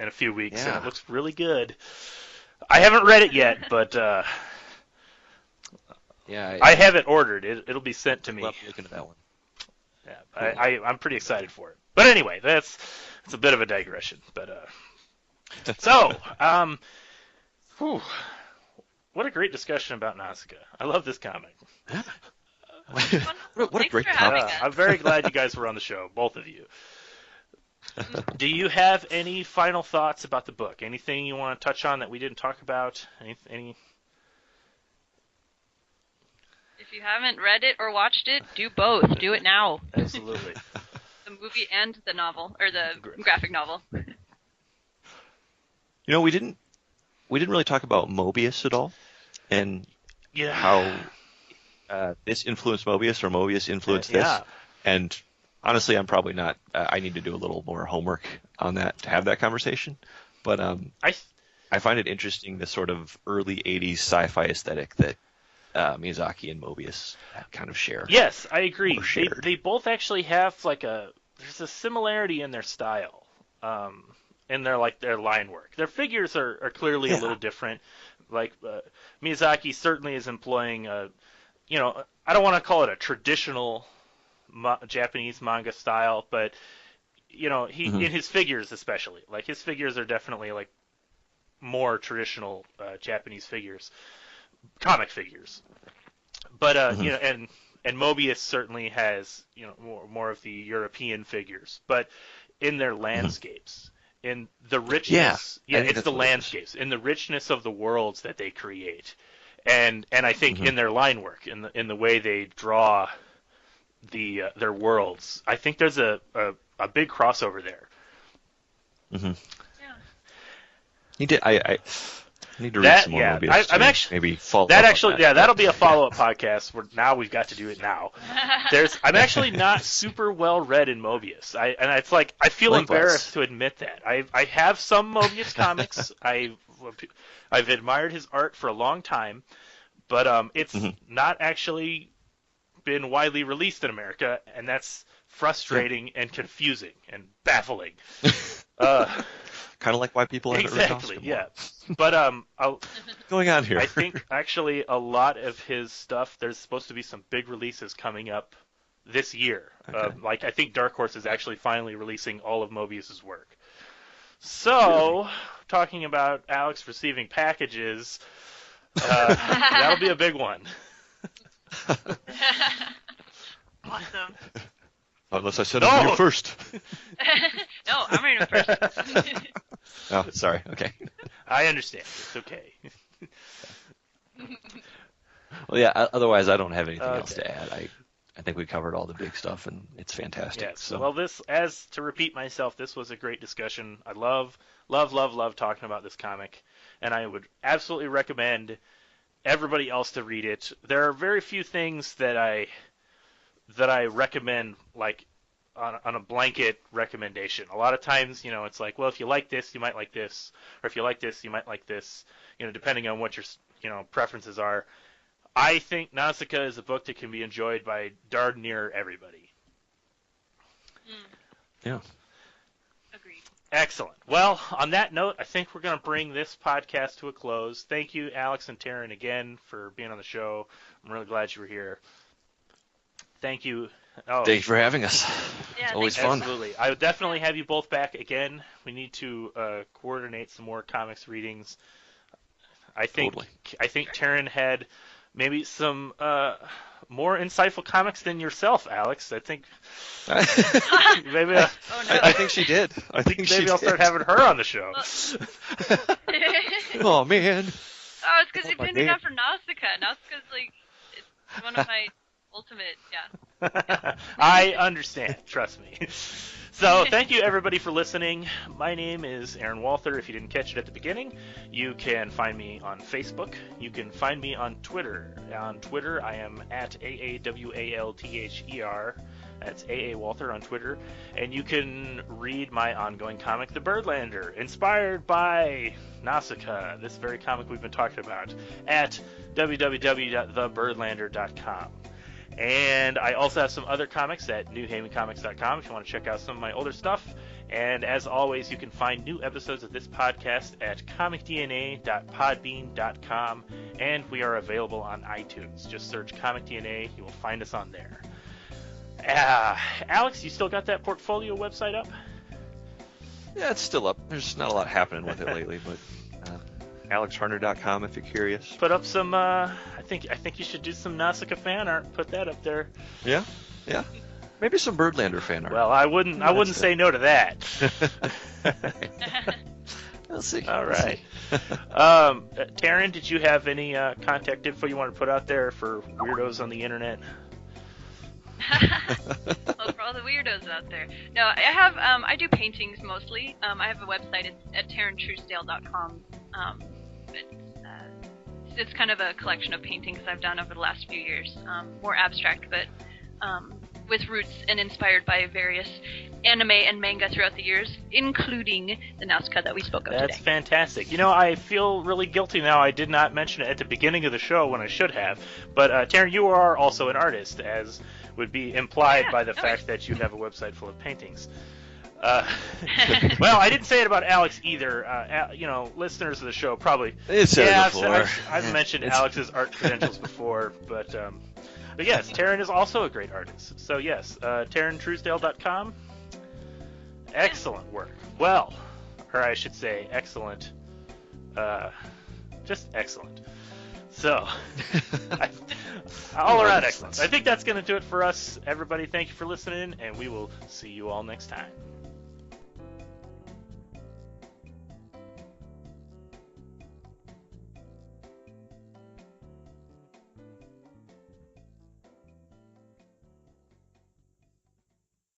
in a few weeks, and it looks really good. I haven't read it yet, but I have it ordered. It'll be sent to me. Love looking at that one. Yeah, cool. I'm pretty excited for it. But anyway, it's a bit of a digression. But so, what a great discussion about Nausicaa. I love this comic. What a great comic. I'm very glad you guys were on the show, both of you. Do you have any final thoughts about the book? Anything you want to touch on that we didn't talk about? Any? If you haven't read it or watched it, do both. Do it now. Absolutely. The movie and the novel, or the graphic novel. We didn't really talk about Mobius at all, and how this influenced Mobius or Mobius influenced this. And honestly, I'm probably not. I need to do a little more homework on that to have that conversation. But I find it interesting, the sort of early '80s sci-fi aesthetic that Miyazaki and Mobius kind of share. Yes, I agree. They both actually have there's a similarity in their style, in their line work. Their figures are clearly a little different. Miyazaki certainly is employing I don't want to call it a traditional Japanese manga style, but he in his figures especially, his figures are definitely more traditional Japanese figures, comic figures. But and Mobius certainly has more of the European figures, but in their landscapes, in the richness, it's the landscapes, in the richness of the worlds that they create, and I think in their line work, in the way they draw their worlds, I think there's a big crossover there. Mm-hmm. I need to read some more Mobius. I'm actually maybe follow that up actually on that. That'll be a follow-up podcast. Where now we've got to do it now. I'm actually not super well read in Mobius. I feel embarrassed to admit that. I have some Mobius comics. I've admired his art for a long time, but it's not actually been widely released in America, and that's frustrating and confusing and baffling. Kind of like why people haven't read Exactly, yeah. But going on here. I think actually a lot of his stuff, there's supposed to be some big releases coming up this year. Okay. I think Dark Horse is actually finally releasing all of Mobius's work. So, talking about Alex receiving packages, that'll be a big one. Awesome. Unless I said it to you first. No, I'm reading it first. Oh, sorry. Okay. I understand. It's okay. Well, yeah. Otherwise, I don't have anything else to add. I think we covered all the big stuff, and it's fantastic. Yes. So. Well, to repeat myself, this was a great discussion. I love talking about this comic, and I would absolutely recommend everybody else to read it. There are very few things that I recommend on a blanket recommendation. A lot of times, it's well, if you like this, you might like this, or if you like this, you might like this, depending on what your preferences are. I think Nausicaa is a book that can be enjoyed by darn near everybody. Yeah. Agreed. Excellent. Well, on that note, I think we're going to bring this podcast to a close. Thank you, Alex and Taryn, again for being on the show. I'm really glad you were here. Thank you. Thank you for having us. Yeah, it's always fun. Absolutely. I would definitely have you both back again. We need to coordinate some more comics readings. I think Taryn had maybe some more insightful comics than yourself, Alex. I think maybe Oh no. I think she did. I think maybe I'll start having her on the show. Oh man. Oh, it's because you pinned me down for Nausicaa. Nausicaa's like, it's one of my ultimate, yeah. I understand. Trust me. So thank you everybody for listening. My name is Aaron Walther. If you didn't catch it at the beginning, you can find me on Facebook. You can find me on Twitter. On Twitter, I am at AAWALTHER. That's AA Walther on Twitter. And you can read my ongoing comic, The Birdlander, inspired by Nausicaa, this very comic we've been talking about, at www.thebirdlander.com. And I also have some other comics at newhavencomics.com if you want to check out some of my older stuff. And as always, you can find new episodes of this podcast at comicdna.podbean.com, and we are available on iTunes. Just search Comic DNA, you will find us on there. Alex, you still got that portfolio website up? Yeah, it's still up. There's not a lot happening with it lately, but alexharner.com if you're curious. Put up some. I think you should do some Nausicaa fan art. Put that up there. Yeah. Maybe some Birdlander fan art. Well, I wouldn't say no to that. We'll see. All right. Taryn, did you have any contact info you want to put out there for weirdos on the internet? Well, for all the weirdos out there. No, I have. I do paintings mostly. I have a website. It's at taryntrousdale.com. It's kind of a collection of paintings I've done over the last few years. More abstract, but with roots and inspired by various anime and manga throughout the years, including the Nausicaa that we spoke of today. That's fantastic. You know, I feel really guilty now. I did not mention it at the beginning of the show when I should have. But Taryn, you are also an artist, as would be implied by the fact that you have a website full of paintings. Well, I didn't say it about Alex either. Listeners of the show probably. I've mentioned Alex's art credentials before, but yes, Taryn is also a great artist. So yes, TarynTrousdale.com. Excellent work. Well, or I should say, excellent. Just excellent. So, all around excellence. I think that's going to do it for us, everybody. Thank you for listening, and we will see you all next time.